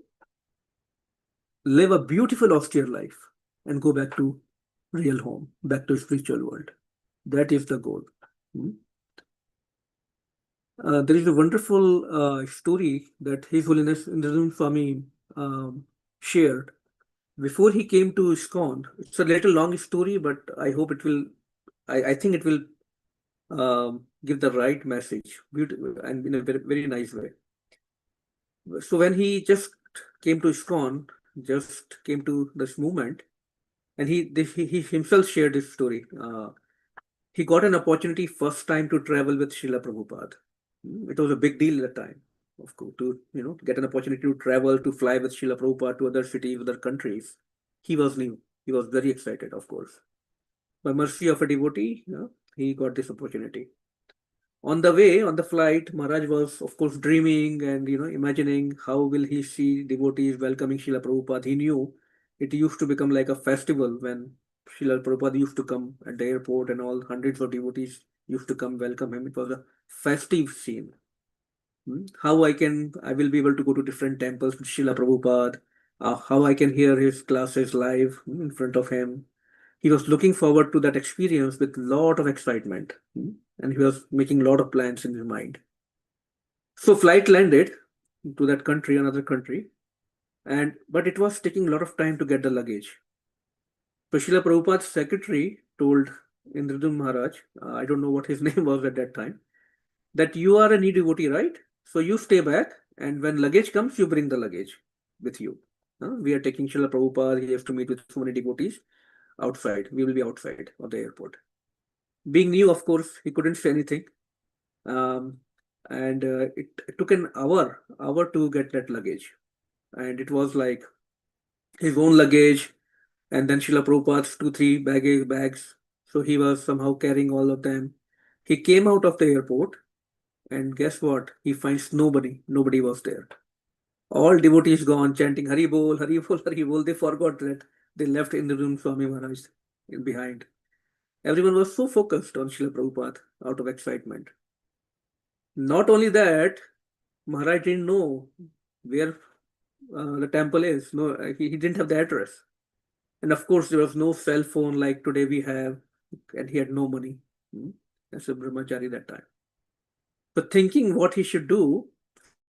live a beautiful austere life and go back to real home, back to spiritual world. That is the goal. There is a wonderful story that His Holiness Nṛpa Swami shared before he came to ISKCON. It's a little long story, but I hope it will. I think it will give the right message, beautiful and in a very, very nice way. So when he just came to ISKCON, just came to this movement, and he himself shared this story. He got an opportunity first time to travel with Srila Prabhupada. It was a big deal at the time, of course, to get an opportunity to travel, to fly with Srila Prabhupada to other cities, other countries. He was new. He was very excited, of course. By mercy of a devotee, he got this opportunity. On the way, on the flight, Maharaj was, of course, dreaming and imagining how will he see devotees welcoming Srila Prabhupada. He knew it used to become like a festival when Srila Prabhupada used to come at the airport and all hundreds of devotees used to come welcome him. It was a festive scene. How I will be able to go to different temples with Srila Prabhupada, how I can hear his classes live in front of him. He was looking forward to that experience with a lot of excitement, and he was making a lot of plans in his mind. So flight landed to that country, another country, but it was taking a lot of time to get the luggage. So Srila Prabhupada's secretary told Indradyumna Maharaj, I don't know what his name was at that time, that you are a new devotee, right? So you stay back, and when luggage comes, you bring the luggage with you. We are taking Srila Prabhupada, he has to meet with so many devotees outside. We will be outside of the airport. Being new, of course, he couldn't say anything. And it took an hour to get that luggage. And it was like his own luggage, and then Srila Prabhupada's 2-3 bags. So he was somehow carrying all of them. He came out of the airport, And guess what? He finds nobody. Nobody was there. All devotees gone chanting Hari Bol, Hari Bol, Hari Bol. They forgot that they left in the room Swami Maharaj in behind. Everyone was so focused on Srila Prabhupada out of excitement. Not only that, Maharaj didn't know where the temple is. No, he didn't have the address. And of course, there was no cell phone like today we have, and he had no money. As a Brahmājī that time. But thinking what he should do,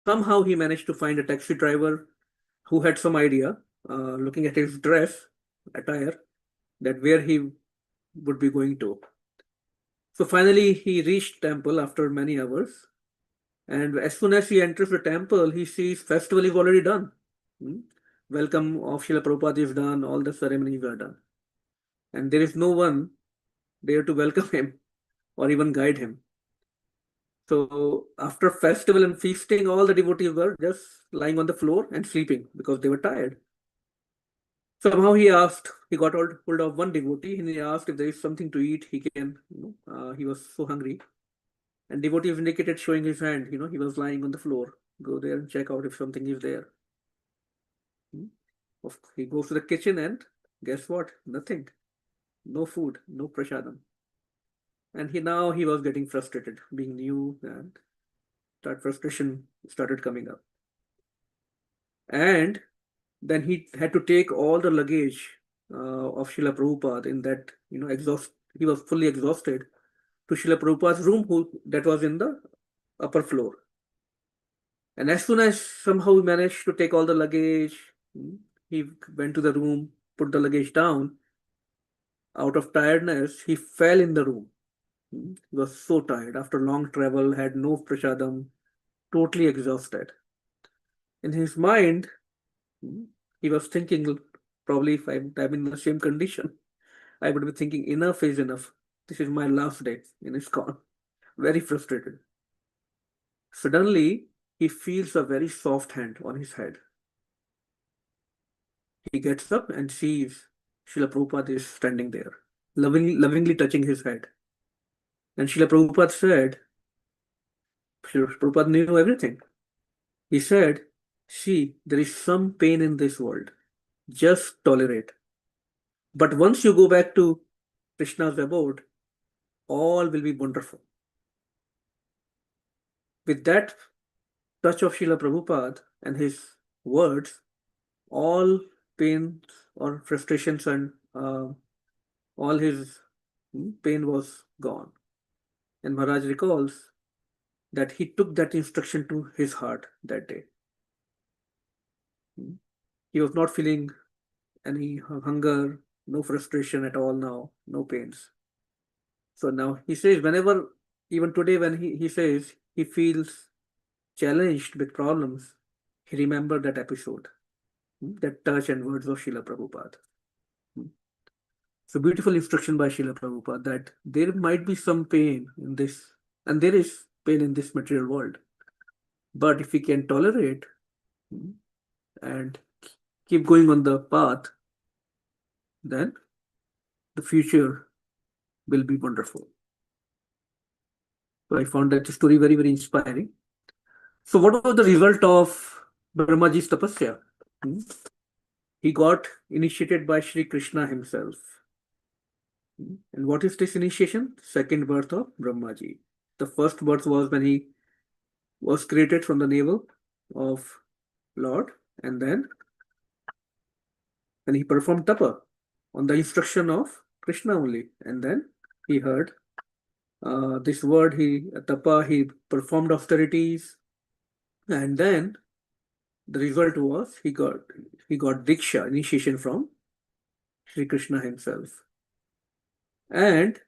somehow he managed to find a taxi driver who had some idea, looking at his dress, attire, that where he would be going to. So finally, he reached temple after many hours. And as soon as he enters the temple, he sees festival is already done. Welcome of Srila Prabhupada is done, all the ceremonies are done. And there is no one there to welcome him or even guide him. So after festival and feasting, all the devotees were just lying on the floor and sleeping because they were tired. Somehow he got hold of one devotee and he asked if there is something to eat, he can, he was so hungry. And devotee indicated showing his hand, he was lying on the floor. Go there and check out if something is there. He goes to the kitchen and guess what? Nothing. No food, no prasadam. And he was getting frustrated, being new, and that frustration started coming up. And then he had to take all the luggage of Srila Prabhupada in that, he was fully exhausted, to Srila Prabhupada's room that was in the upper floor. And as soon as somehow he managed to take all the luggage, he went to the room, put the luggage down. Out of tiredness, he fell in the room. He was so tired after long travel, had no prasadam, totally exhausted. In his mind, he was thinking, probably if I'm in the same condition, I would be thinking, enough is enough. This is my last day in ISKCON. Very frustrated. Suddenly, he feels a very soft hand on his head. He gets up and sees Srila Prabhupada is standing there, lovingly touching his head. And Srila Prabhupada said, Srila Prabhupada knew everything. He said, see, there is some pain in this world. Just tolerate. But once you go back to Krishna's abode, all will be wonderful. With that touch of Srila Prabhupada and his words, all pain or frustrations and all his pain was gone. And Maharaj recalls that he took that instruction to his heart that day. He was not feeling any hunger, no frustration at all now, no pains. So now he says, whenever, even today when he says he feels challenged with problems, he remembered that episode, that touch and words of Srila Prabhupada. So beautiful instruction by Srila Prabhupada that there might be some pain in this, and there is pain in this material world. But if we can tolerate and keep going on the path, then the future will be wonderful. So I found that story very, very inspiring. So what was the result of Brahmāji's tapasya? He got initiated by Sri Krishna himself. And what is this initiation? Second birth of Brahmājī. The first birth was when he was created from the navel of Lord, and then when he performed tapa on the instruction of Krishna only, and then he heard this word, tapa, he performed austerities, and then the result was he got diksha, initiation from Sri Krishna himself. And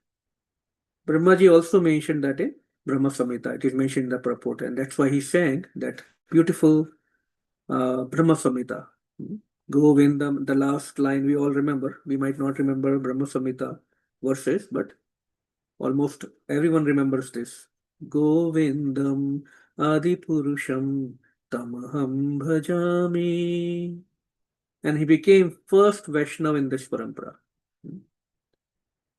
Brahmājī also mentioned that in Brahma Samhita, it is mentioned in the purport, and that's why he sang that beautiful Brahma Samhita. Govindam, the last line we all remember. We might not remember Brahma Samhita verses, but almost everyone remembers this. Govindam Adipurusham Tamaham Bhajami. And he became first Vaishnava in this parampara.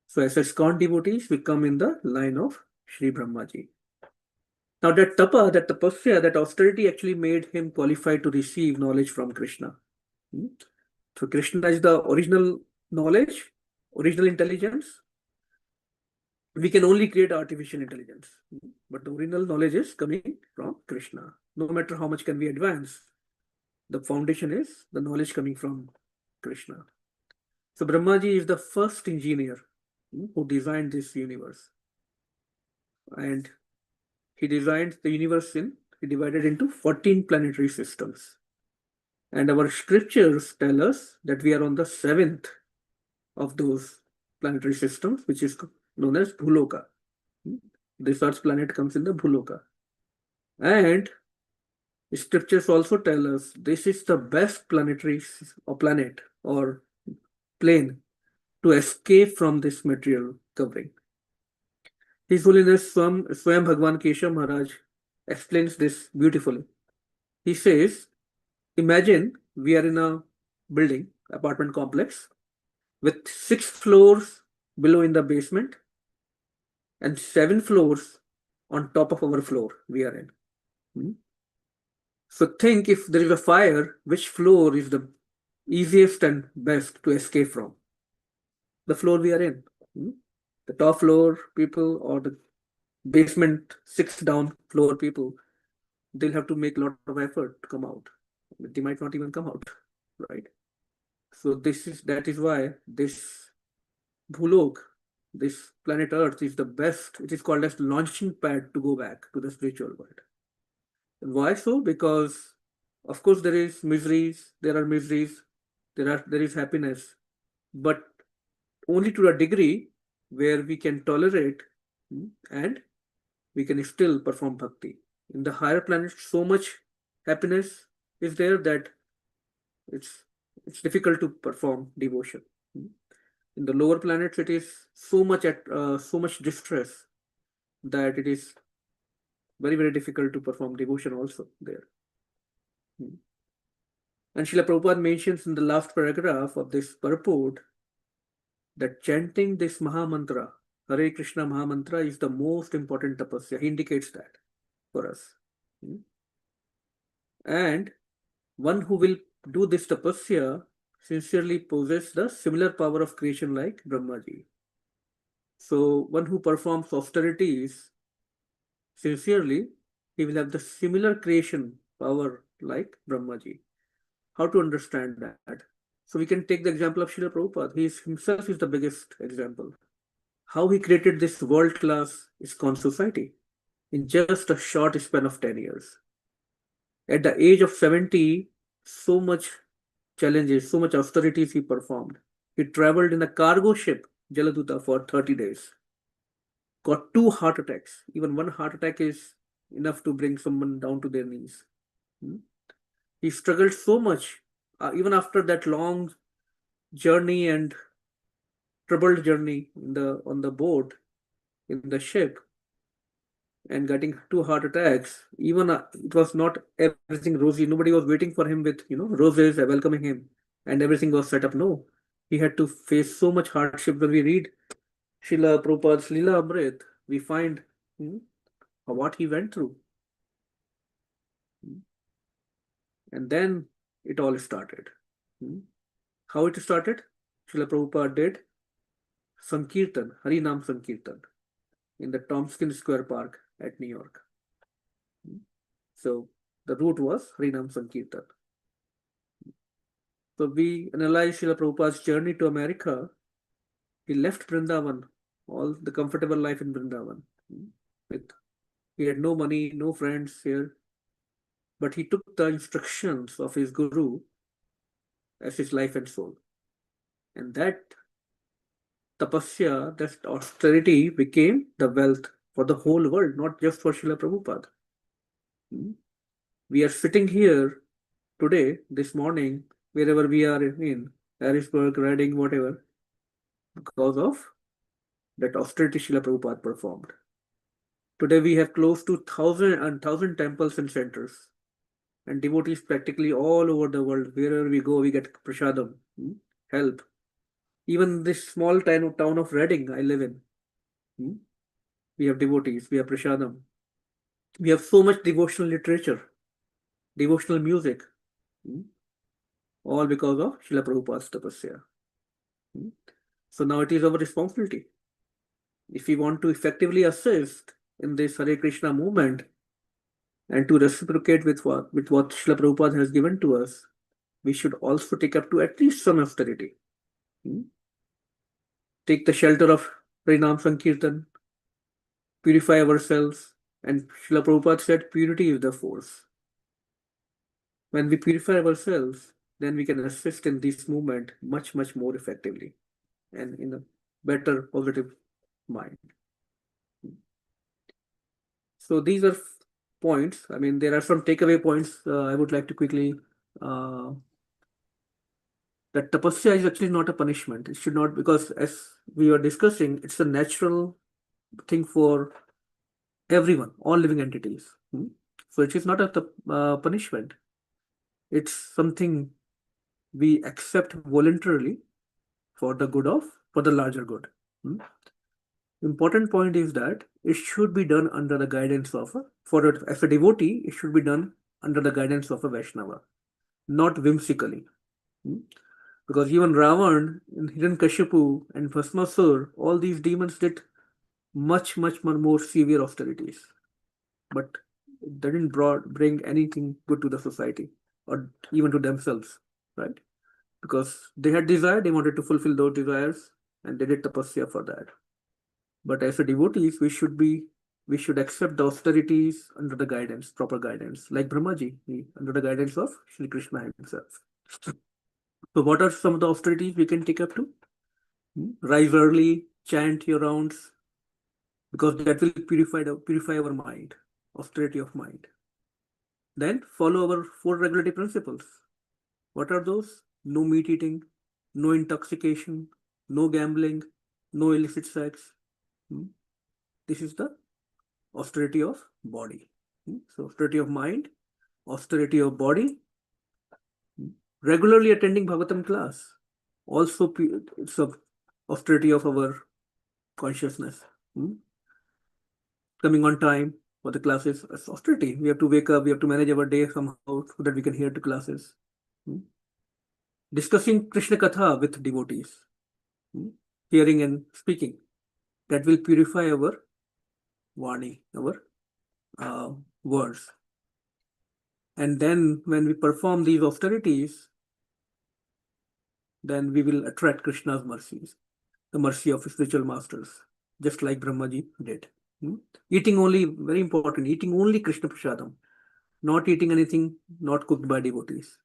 So as ISKCON devotees, we come in the line of Sri Brahmājī. Now that tapa, that tapasya, that austerity actually made him qualified to receive knowledge from Krishna. So Krishna is the original knowledge, original intelligence. We can only create artificial intelligence, but the original knowledge is coming from Krishna. No matter how much can we advance, the foundation is the knowledge coming from Krishna. So Brahmājī is the first engineer who designed this universe. And he designed the universe he divided into 14 planetary systems. And our scriptures tell us that we are on the 7th of those planetary systems, which is known as Bhuloka. This Earth planet comes in the Bhuloka. And scriptures also tell us this is the best planetary or planet or plane to escape from this material covering. His Holiness Swam Bhagwan Keshav Maharaj explains this beautifully. He says, imagine we are in a building, apartment complex, with 6 floors below in the basement and 7 floors on top of our floor we are in. So think, if there is a fire, which floor is the easiest and best to escape from? The floor we are in. The top floor people or the basement 6 down floor people, they'll have to make a lot of effort to come out. They might not even come out, right? So that is why this Bhulok, this planet Earth, is the best. It is called as launching pad to go back to the spiritual world. And why so? Because of course there is miseries, there is happiness, but only to a degree where we can tolerate and we can still perform bhakti. In the higher planets, so much happiness is there that it's difficult to perform devotion. In the lower planets, it is so much distress that it is very, very difficult to perform devotion also there. And Srila Prabhupada mentions in the last paragraph of this purport that chanting this Mahamantra, Hare Krishna Mahamantra, is the most important tapasya. He indicates that for us. And one who will do this tapasya sincerely possess the similar power of creation like Brahmājī. So one who performs austerities sincerely, he will have the similar creation power like Brahmājī. How to understand that? So we can take the example of Srila Prabhupada. He himself is the biggest example. How he created this world-class ISKCON society in just a short span of 10 years. At the age of 70, so much challenges, so much austerities he performed. He traveled in a cargo ship, Jaladuta, for 30 days. Got 2 heart attacks. Even 1 heart attack is enough to bring someone down to their knees. He struggled so much, even after that long journey and troubled journey on the boat, in the ship, and getting 2 heart attacks. Even it was not everything rosy. Nobody was waiting for him with roses and welcoming him, and everything was set up. No, he had to face so much hardship. When we read Srila Prabhupada's Leela Amrit, we find what he went through. And then it all started. How it started? Srila Prabhupada did Sankirtan, Harinam Sankirtan, in the Tompkins Square Park at New York. So the route was Harinam Sankirtan. So we analyze Srila Prabhupada's journey to America. He left Vrindavan, all the comfortable life in Vrindavan. He had no money, no friends here, but he took the instructions of his guru as his life and soul. And that tapasya, that austerity, became the wealth for the whole world, not just for Srila Prabhupada. We are sitting here today, this morning, wherever we are in, Harrisburg, Reading, whatever, because of that austerity Srila Prabhupada performed. Today we have close to 1,000 temples and centers, and devotees practically all over the world. Wherever we go, we get prasadam, help. Even this small town of Reading I live in, we have devotees, we have prasadam. We have so much devotional literature, devotional music, all because of Srila Prabhupada's tapasya. So now it is our responsibility. If we want to effectively assist in this Hare Krishna movement and to reciprocate with what Srila Prabhupada has given to us, we should also take up to at least some austerity. Take the shelter of Harinam Sankirtan, purify ourselves, and Srila Prabhupada said purity is the force. When we purify ourselves, then we can assist in this movement much, much more effectively and in a better positive mind. So these are points. I mean, there are some takeaway points I would like to quickly. That tapasya is actually not a punishment. It should not, because as we are discussing, it's a natural thing for everyone, all living entities. So it is not a punishment. It's something we accept voluntarily for the good of, for the larger good. Important point is that it should be done under the guidance of as a devotee, it should be done under the guidance of a Vaishnava, not whimsically. Because even Ravan, and Hiranyakashipu, and Bhasmasur, all these demons did much, much more severe austerities. But it didn't bring anything good to the society or even to themselves, right? Because they had desire, they wanted to fulfill those desires, and they did tapasya for that. But as a devotees, we should accept the austerities under the guidance, proper guidance, like Brahmājī, under the guidance of Shri Krishna himself. So what are some of the austerities we can take up to? Rise early, chant your rounds, because that will purify our mind, austerity of mind. Then follow our 4 regulatory principles. What are those? No meat eating, no intoxication, no gambling, no illicit sex. This is the austerity of body. So austerity of mind, austerity of body, regularly attending Bhagavatam class. Also, it's a austerity of our consciousness. Coming on time for the classes, it's austerity. We have to wake up, we have to manage our day somehow so that we can hear to classes. Discussing Krishna Katha with devotees, hearing and speaking, that will purify our Vani, our words. And then when we perform these austerities, then we will attract Krishna's mercies, the mercy of spiritual masters, just like Brahmājī did. Eating only, very important, eating only Krishna Prasadam, not eating anything not cooked by devotees.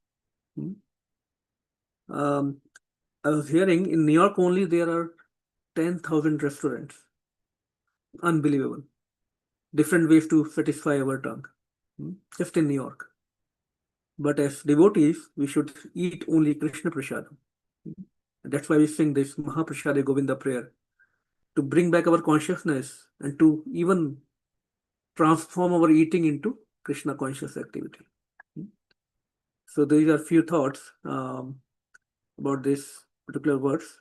I was hearing in New York only there are 10,000 restaurants. Unbelievable. Different ways to satisfy our tongue, just in New York. But as devotees, we should eat only Krishna Prasadam. That's why we sing this Mahaprasade Govinda prayer, to bring back our consciousness and to even transform our eating into Krishna conscious activity. So these are few thoughts about this particular verse.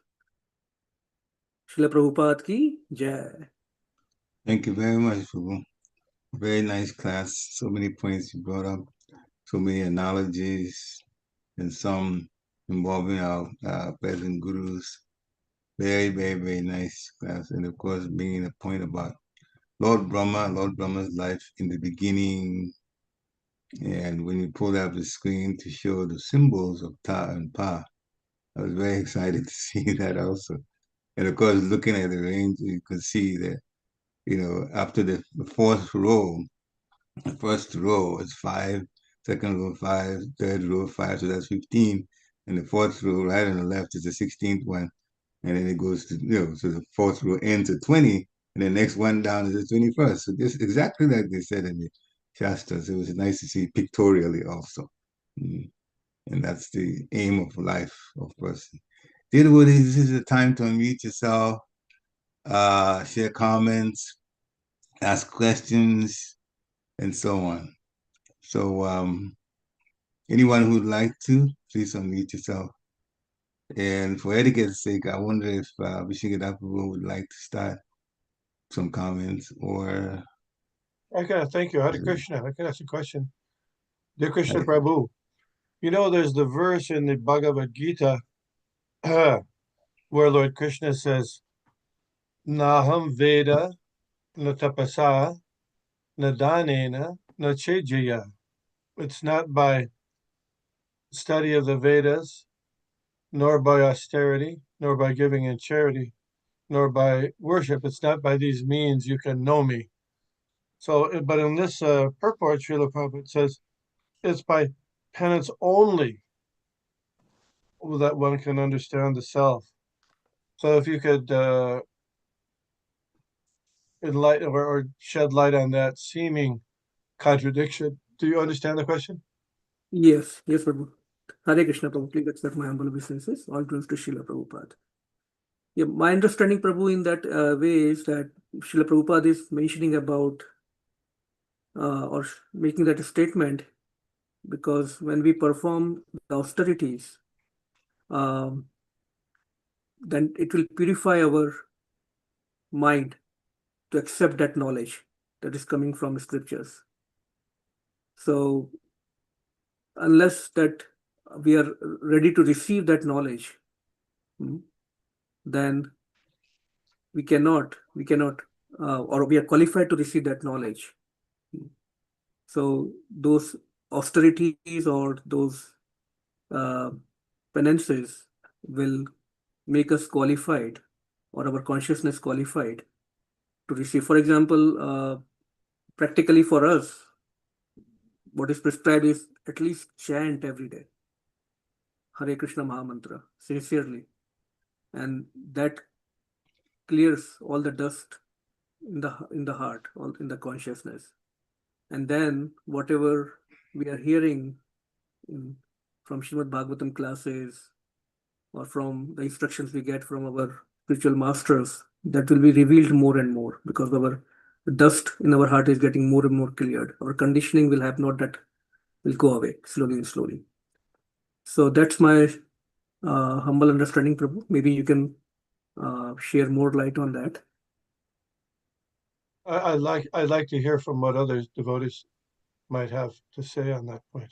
Srila Prabhupada ki Jai. Thank you very much, Prabhu. Very nice class. So many points you brought up, so many analogies, and some involving our present gurus. Very, very, very nice class. And of course, bringing a point about Lord Brahma's life in the beginning. And when you pulled out the screen to show the symbols of Ta and Pa, I was very excited to see that also. And of course, looking at the range, you could see that, after the fourth row, the first row is 5, second row 5, third row 5, so that's 15. And the fourth row right on the left is the 16th one. And then it goes to, so the fourth row ends at 20, and the next one down is the 21st. So this exactly like they said in the Shastras. It was nice to see pictorially also. And that's the aim of life of person. Dear devotees, this is the time to unmute yourself, share comments, ask questions, and so on. So anyone who'd like to, please unmute yourself. And for etiquette's sake, I wonder if Vishigadapu would like to start some comments, or Okay, thank you. Hare Krishna. I can ask a question. Dear Krishna Hare- Prabhu, you know, there's the verse in the Bhagavad Gita where Lord Krishna says, Naham Veda na tapasa na danena na chejaya. It's not by study of the Vedas, nor by austerity, nor by giving in charity, nor by worship. It's not by these means you can know me. So, but in this purport, Srila Prabhupada says, it's by penance only that one can understand the self. So if you could enlighten or shed light on that seeming contradiction. Do you understand the question? Yes, yes, Prabhu. Hare Krishna, Prabhu. Please accept my humble obeisances. All glories to Srila Prabhupada. Yeah, my understanding, Prabhu, in that way is that Srila Prabhupada is mentioning about or making that a statement because when we perform the austerities, then it will purify our mind to accept that knowledge that is coming from the scriptures. So unless that we are ready to receive that knowledge, then we cannot, or we are qualified to receive that knowledge. So those austerities or those penances will make us qualified or our consciousness qualified to receive. For example, practically for us, what is prescribed is at least chant every day Hare Krishna Mahamantra sincerely, and that clears all the dust in the heart, all in the consciousness. And then whatever we are hearing from Srimad Bhagavatam classes or from the instructions we get from our spiritual masters, that will be revealed more and more because the dust in our heart is getting more and more cleared. Our conditioning will have not that will go away slowly and slowly. So that's my humble understanding, Prabhu. Maybe you can share more light on that. I'd like to hear from what other devotees might have to say on that point.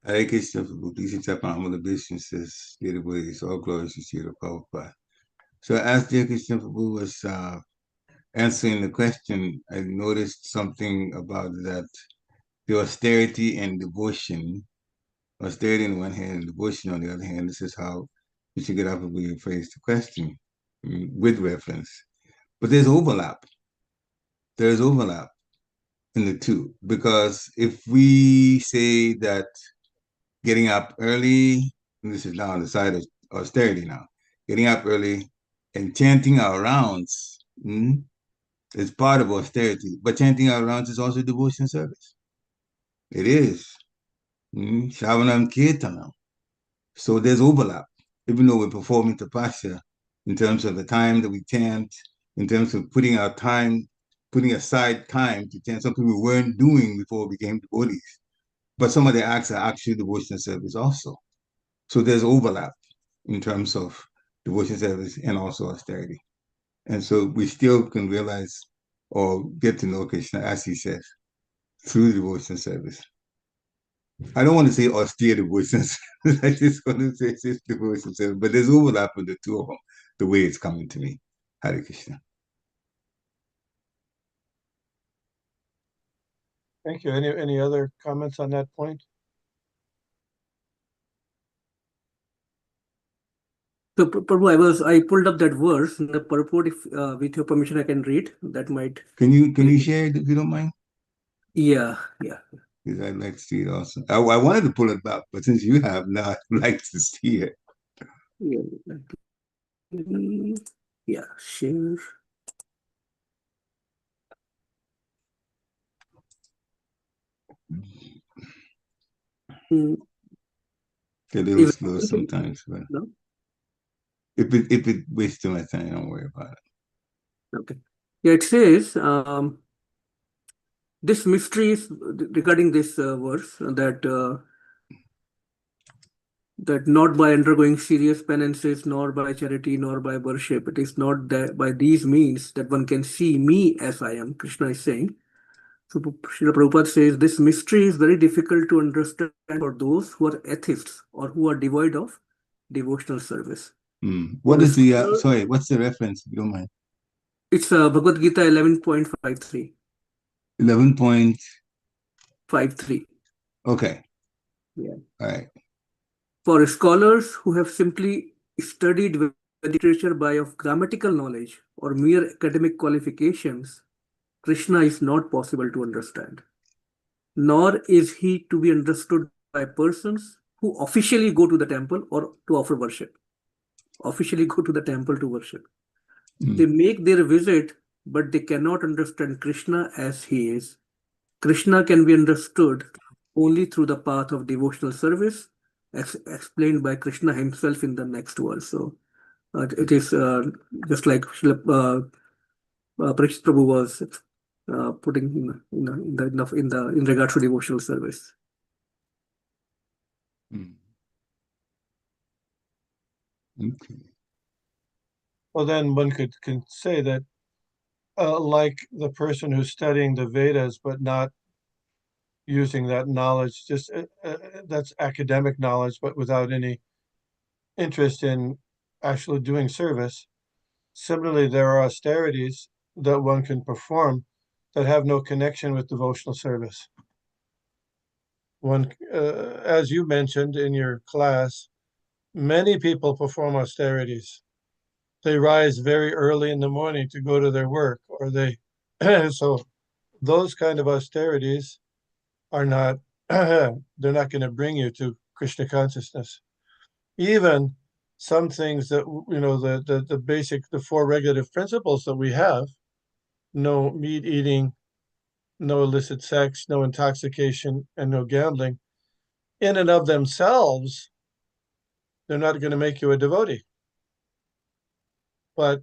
Hare Krishna, Prabhu. Please accept my humble obeisances. Dear devotees, all glories to Srila Prabhupada. So as Dear Krishna Prabhu was answering the question, I noticed something about that the austerity and devotion, austerity on the one hand and devotion on the other hand, this is how we should get up and we phrase the question with reference. But there's overlap. There's overlap in the two, because if we say that getting up early, and this is now on the side of austerity now, getting up early and chanting our rounds is part of austerity, but chanting our rounds is also devotion service. It is. Shravanam Kirtanam. So there's overlap, even though we're performing tapasya in terms of the time that we chant, in terms of putting aside time to chant, something we weren't doing before we became devotees. But some of the acts are actually devotion service also. So there's overlap in terms of devotion service and also austerity. And so we still can realize or get to know Krishna, as he says, through devotion service. I don't want to say austere devotion service. I just want to say it's devotion service, but there's overlap in the two of them, the way it's coming to me. Hare Krishna. Thank you. Any other comments on that point? So, Prabhu, I pulled up that verse in the purport. If with your permission, I can read. That might. Can you share it if you don't mind? Yeah. Because I'd like to see it also. I wanted to pull it up, but since you have now, I'd like to see it. Yeah, share. A little slow sometimes, but no? if it wastes too much time, don't worry about it. Okay. Yeah, it says this mystery is regarding this verse that not by undergoing serious penances, nor by charity, nor by worship. It is not that by these means that one can see me as I am. Krishna is saying, So Srila Prabhupada says this mystery is very difficult to understand for those who are atheists or who are devoid of devotional service. What is the, sorry, what's the reference, if you don't mind? It's Bhagavad Gita 11.53. 11.53. Okay. Yeah. All right. For scholars who have simply studied Vedic literature by of grammatical knowledge or mere academic qualifications, Krishna is not possible to understand, nor is he to be understood by persons who officially go to the temple or to offer worship. Officially go to the temple to worship. They make their visit, but they cannot understand Krishna as he is. Krishna can be understood only through the path of devotional service, as explained by Krishna himself in the next verse. So it is just like Parikshit Prabhu was putting in regards to devotional service. Okay. Well, then one can say that, like the person who's studying the Vedas but not using that knowledge, just that's academic knowledge, but without any interest in actually doing service. Similarly, there are austerities that one can perform that have no connection with devotional service. One, as you mentioned in your class, many people perform austerities. They rise very early in the morning to go to their work, or they, so those kind of austerities are not, they're not going to bring you to Krishna consciousness. Even some things that, the basic, the four regulative principles that we have, no meat eating, no illicit sex, no intoxication, and no gambling, in and of themselves, they're not going to make you a devotee. But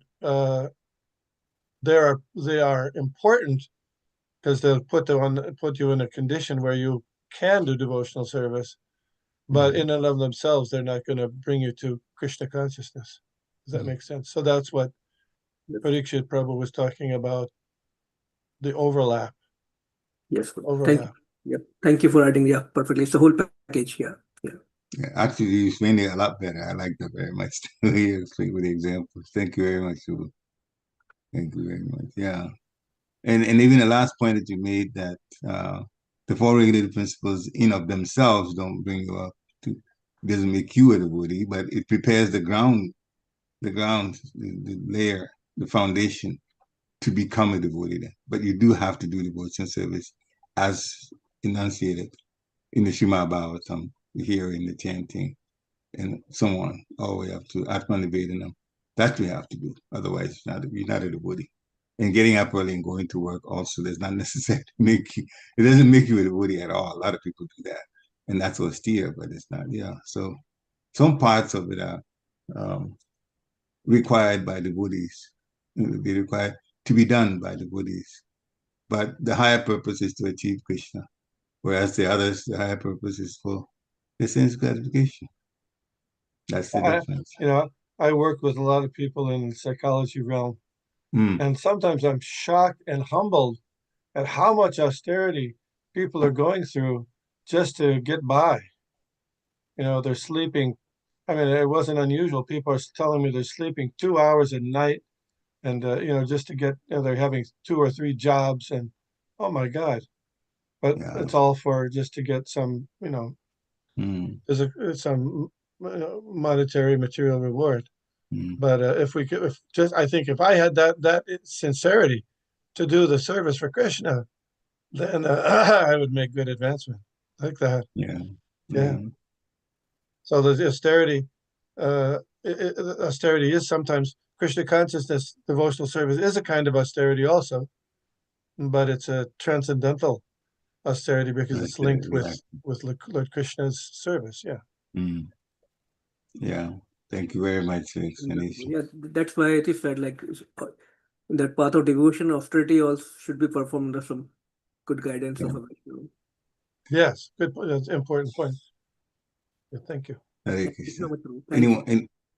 they are important because they'll put you in a condition where you can do devotional service. But in and of themselves, they're not going to bring you to Krishna consciousness. Does that make sense? So that's what Parikshit Prabhu was talking about, the overlap. Yes, overlap. Thank you. Yep. Thank you for adding. Yeah, perfectly. It's the whole package. Yeah. Yeah, actually, you explained it a lot better. I like that very much. You explained with the examples. Thank you very much, Shubha. Thank you very much. Yeah. And even the last point that you made, that the four regulative principles in of themselves don't bring you up to, doesn't make you a devotee, but it prepares the ground, the layer, the foundation to become a devotee then. But you do have to do devotional service as enunciated in the Srimad Bhagavatam, here in the chanting, and so on, all the way up to Atman Nivedanam. That we have to do. Otherwise, you're not a devotee. And getting up early and going to work also does not necessarily make you, it doesn't make you a devotee at all. A lot of people do that. And that's austere, but it's not, yeah. So some parts of it are required by devotees. They require to be done by devotees. But the higher purpose is to achieve Krishna. Whereas the others, the higher purpose is for the sense gratification. That's the difference. I work with a lot of people in the psychology realm, and sometimes I'm shocked and humbled at how much austerity people are going through just to get by. They're sleeping. I mean, it wasn't unusual. People are telling me they're sleeping 2 hours a night, and just to get, they're having 2 or 3 jobs, and oh my God. But it's all for just to get some, there's some monetary material reward. But I think if I had that sincerity to do the service for Krishna, then I would make good advancement like that. Yeah. So the austerity, austerity is sometimes Krishna consciousness. Devotional service is a kind of austerity also, but it's a transcendental austerity because it's linked with Lord Krishna's service. Yeah. Thank you very much for the explanation. Yeah, that's why it is said, like, in that path of devotion, austerity also should be performed under some good guidance of a Vishnu. Yes, good point. That's an important point. Thank you. Hare Krishna.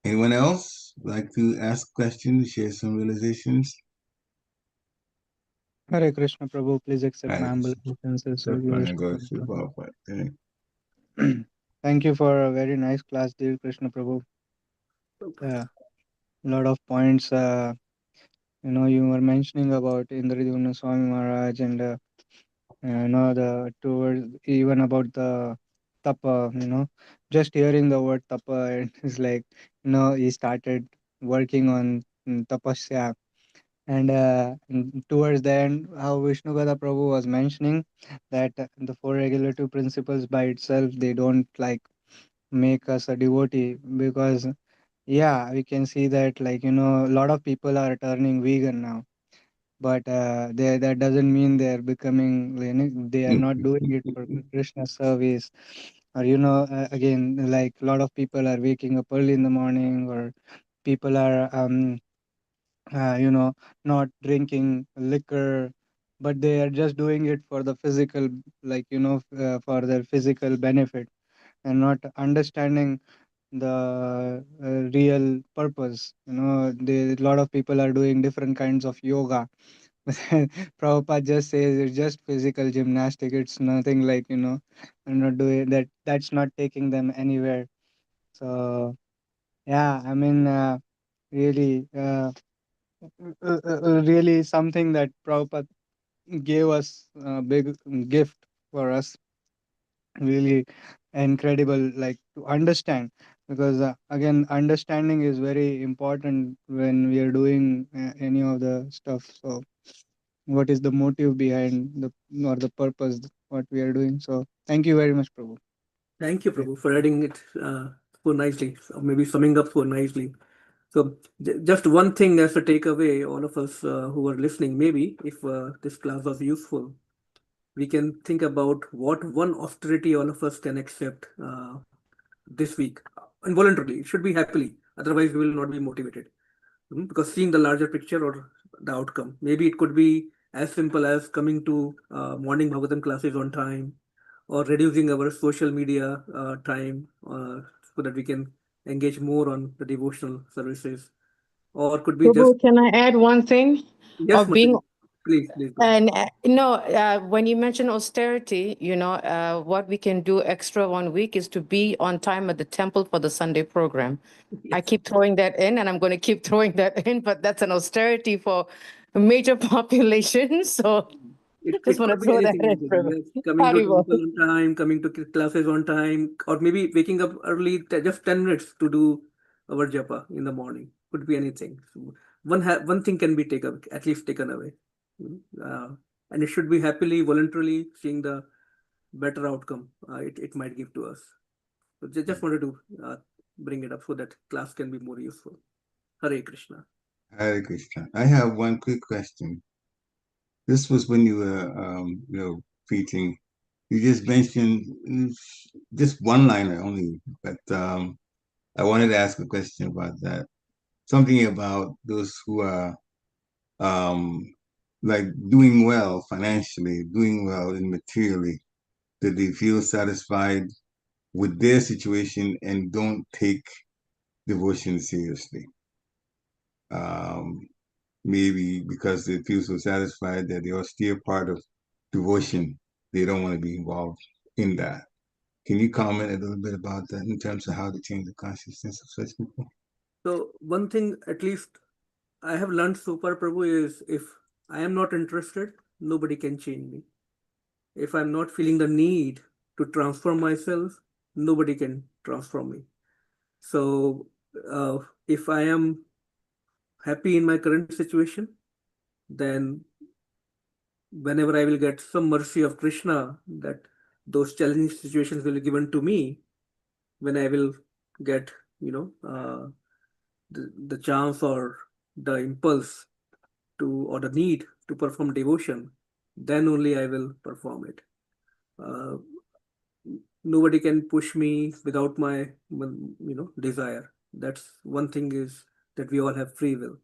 Anyone else like to ask questions, share some realizations? Hare Krishna, Prabhu. Please accept Hare my humble Krishna. obeisances. That's All glories fine. to Go through Prabhupada. Prabhupada. Thank you for a very nice class, dear Krishna Prabhu. A lot of points, you were mentioning about Indradhyumna Swami Maharaj and, towards even about the tapa, just hearing the word tapa, it's like, he started working on tapasya. And towards the end, how Vishnugada Prabhu was mentioning that the four regulative principles by itself, they don't like make us a devotee, because yeah, we can see that, like, a lot of people are turning vegan now, but that doesn't mean they're becoming, they are not doing it for Krishna service. Or again, like, a lot of people are waking up early in the morning, or people are not drinking liquor, but they are just doing it for the physical, like, for their physical benefit, and not understanding the real purpose. A lot of people are doing different kinds of yoga. Prabhupada just says it's just physical gymnastic. It's nothing like, I'm not doing that. That's not taking them anywhere. So yeah, I mean, really, really something that Prabhupada gave us a big gift for us. Really incredible, like, to understand, because again, understanding is very important when we are doing any of the stuff. So what is the motive behind the, or the purpose what we are doing? So thank you very much, Prabhu. Thank you, Yeah. Prabhu, for adding it so nicely, or maybe summing up so nicely. So, just one thing as a takeaway, all of us who are listening, maybe if this class was useful, we can think about what one austerity all of us can accept this week involuntarily. It should be happily, otherwise, we will not be motivated. Because seeing the larger picture or the outcome, maybe it could be as simple as coming to morning Bhagavatam classes on time, or reducing our social media time so that we can engage more on the devotional services, or could be just Prabhu, can I add one thing? yes, Of being Mataji. Please go ahead. and when you mention austerity, what we can do extra 1 week is to be on time at the temple for the Sunday program. I Yes. keep throwing that in, and I'm going to keep throwing that in, but that's an austerity for a major population. So It just want to could be throw that anything, in, Mataji. Prabhu. Yes, coming to Haribol. temple on time, coming to classes on time, or maybe waking up early, just 10 minutes to do our japa in the morning. Could be anything. So one thing can be taken, at least taken away. And it should be happily, voluntarily, seeing the better outcome it might give to us. So just wanted to bring it up so that class can be more useful. Hare Krishna. Hare Krishna. I have one quick question. This was when you were, preaching. You just mentioned just one liner only, but I wanted to ask a question about that. Something about those who are like doing well financially, doing well in materially, that they feel satisfied with their situation and don't take devotion seriously. Maybe because they feel so satisfied that they are still part of devotion, they don't want to be involved in that. Can you comment a little bit about that in terms of how to change the consciousness of such people? So one thing at least I have learned so far, Prabhu, is if I am not interested, nobody can change me. If I'm not feeling the need to transform myself, nobody can transform me. So if I am happy in my current situation, then whenever I will get some mercy of Krishna, that those challenging situations will be given to me, when I will get, the chance or the impulse to, or the need to perform devotion, then only I will perform it. Uh, Nobody can push me without my, desire. That's one thing, is that we all have free will.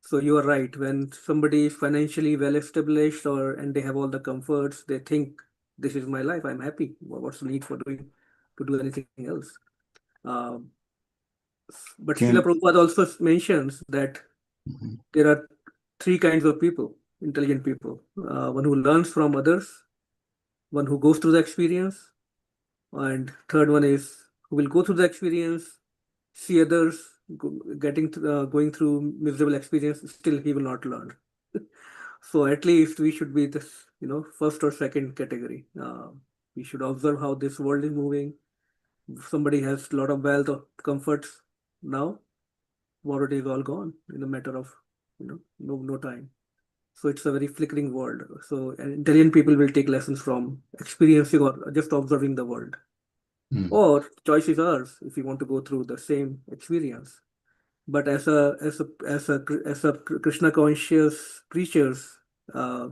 So you are right. When somebody is financially well established, or and they have all the comforts, they think this is my life. I'm happy. What's the need for to do anything else? Um, but Srila Can Prabhupada also mentions that there are three kinds of people. intelligent people. One who learns from others, one who goes through the experience, and third one is who will go through the experience, see others going through miserable experience, still he will not learn. So at least we should be this, first or second category. We should observe how this world is moving. If somebody has a lot of wealth or comforts now, tomorrow it is all gone in a matter of, no time. So it's a very flickering world. So intelligent people will take lessons from experiencing or just observing the world. Or choice is ours if we want to go through the same experience. But as a Krishna conscious preachers,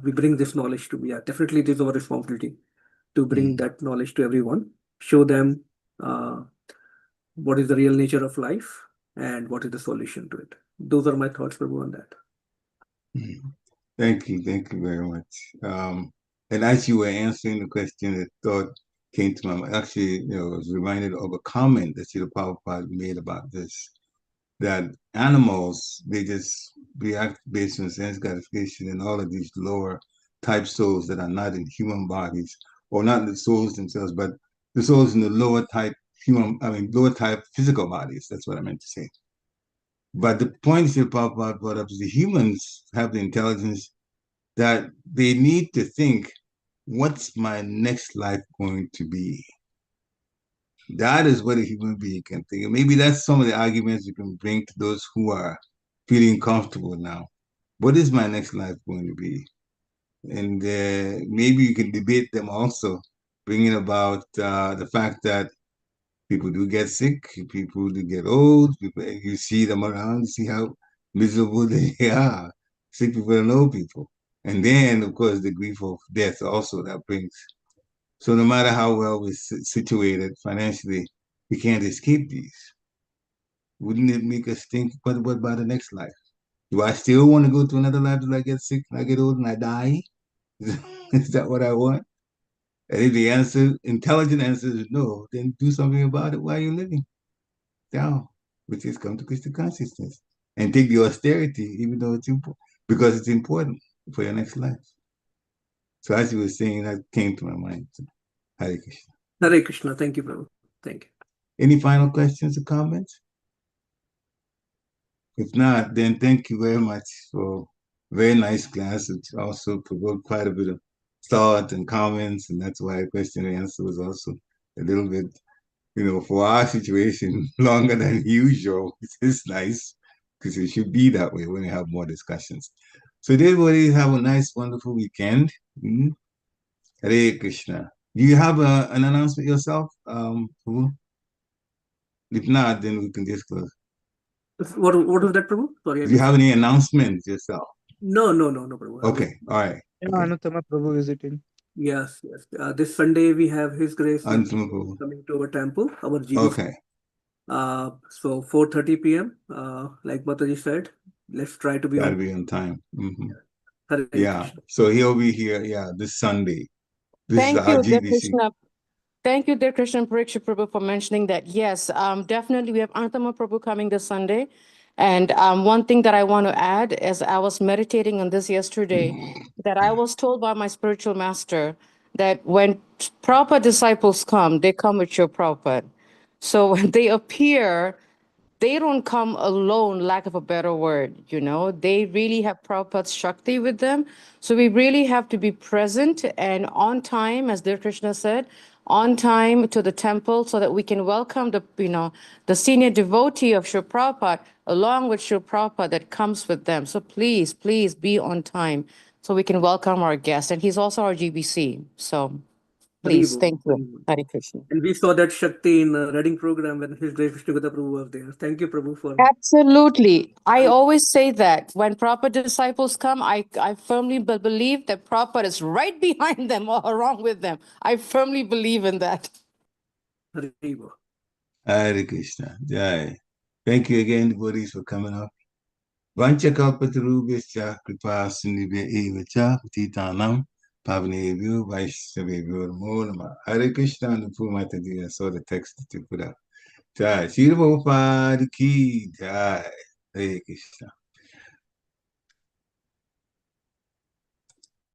we bring this knowledge to me. Definitely, it is our responsibility to bring that knowledge to everyone, show them what is the real nature of life and what is the solution to it. Those are my thoughts, Prabhu, on that. Thank you very much. And as you were answering the question, a thought came to my mind. Actually, I was reminded of a comment that Srila Prabhupada made about this. That animals, they just react based on sense gratification, and all of these lower type souls that are not in human bodies, or not the souls themselves, but the souls in the lower type lower type physical bodies. That's what I meant to say. But the point that Prabhupada brought up is the humans have the intelligence that they need to think, what's my next life going to be? That is what a human being can think. And maybe that's some of the arguments you can bring to those who are feeling comfortable now. What is my next life going to be? And maybe you can debate them also, bringing about the fact that people do get sick, people do get old, you see them around, you see how miserable they are, sick people and old people. And then, of course, the grief of death also that brings. So no matter how well we're situated financially, we can't escape these. Wouldn't it make us think, what about the next life? Do I still want to go to another life till I get sick, and I get old, and I die? Is that what I want? And if the intelligent answer is no, then do something about it while you're living. Down, which is come to Krishna consciousness. And take the austerity, even though it's important, because it's important for your next life. So as you were saying, that came to my mind. Hare Krishna. Hare Krishna. Thank you, Prabhu. Thank you. Any final questions or comments? If not, then thank you very much for a very nice class. It also provoked quite a bit of thought and comments, and that's why question and answer was also a little bit, for our situation, longer than usual, which is nice, because it should be that way when we have more discussions. So everybody have a nice, wonderful weekend. Hare Krishna. Do you have an announcement yourself, Prabhu? If not, then we can just close. What was that, Prabhu? Sorry. Do you have any announcements yourself? No, Prabhu. Okay, all right. Anuttama Prabhu visiting. Yes. This Sunday we have His Grace Prabhu coming to our temple, our GBC. Okay. So 4:30 p.m. Like Mataji said, let's try to be Gotta be on time. Hare Yeah. Krishna. So he'll be here. This Sunday. This Thank is our you, Dear GBC. Krishna. Thank you, Dear Krishna Pariksha Prabhu, for mentioning that. Yes, definitely we have Anantama Prabhu coming this Sunday. And one thing that I want to add, as I was meditating on this yesterday, that I was told by my spiritual master that when proper disciples come, they come with your Prabhupada. So when they appear, they don't come alone, lack of a better word, they really have Prabhupada's Shakti with them. So we really have to be present and on time, as Dear Krishna said, on time to the temple so that we can welcome the senior devotee of Srila Prabhupada along with Srila Prabhupada that comes with them. So please be on time so we can welcome our guest. And he's also our GBC. So please, thank you. Hare Krishna. And we saw that Shakti in Reading program when His Grace Vishnu Prabhu was there. Thank you, Prabhu, for... Absolutely. I always say that when proper disciples come, I firmly believe that Prabhupada is right behind them or along with them. I firmly believe in that. Hare Krishna. Jai. Thank you again, devotees, for coming up. Vanchakalpatarubhasya kripa sindhubhya cha patitanam pavanebhyo vaishnavebhyo namo namah. Hare Krishna. I saw the text that you put up. Jai. Srila Prabhupada ki jai. Hare Krishna.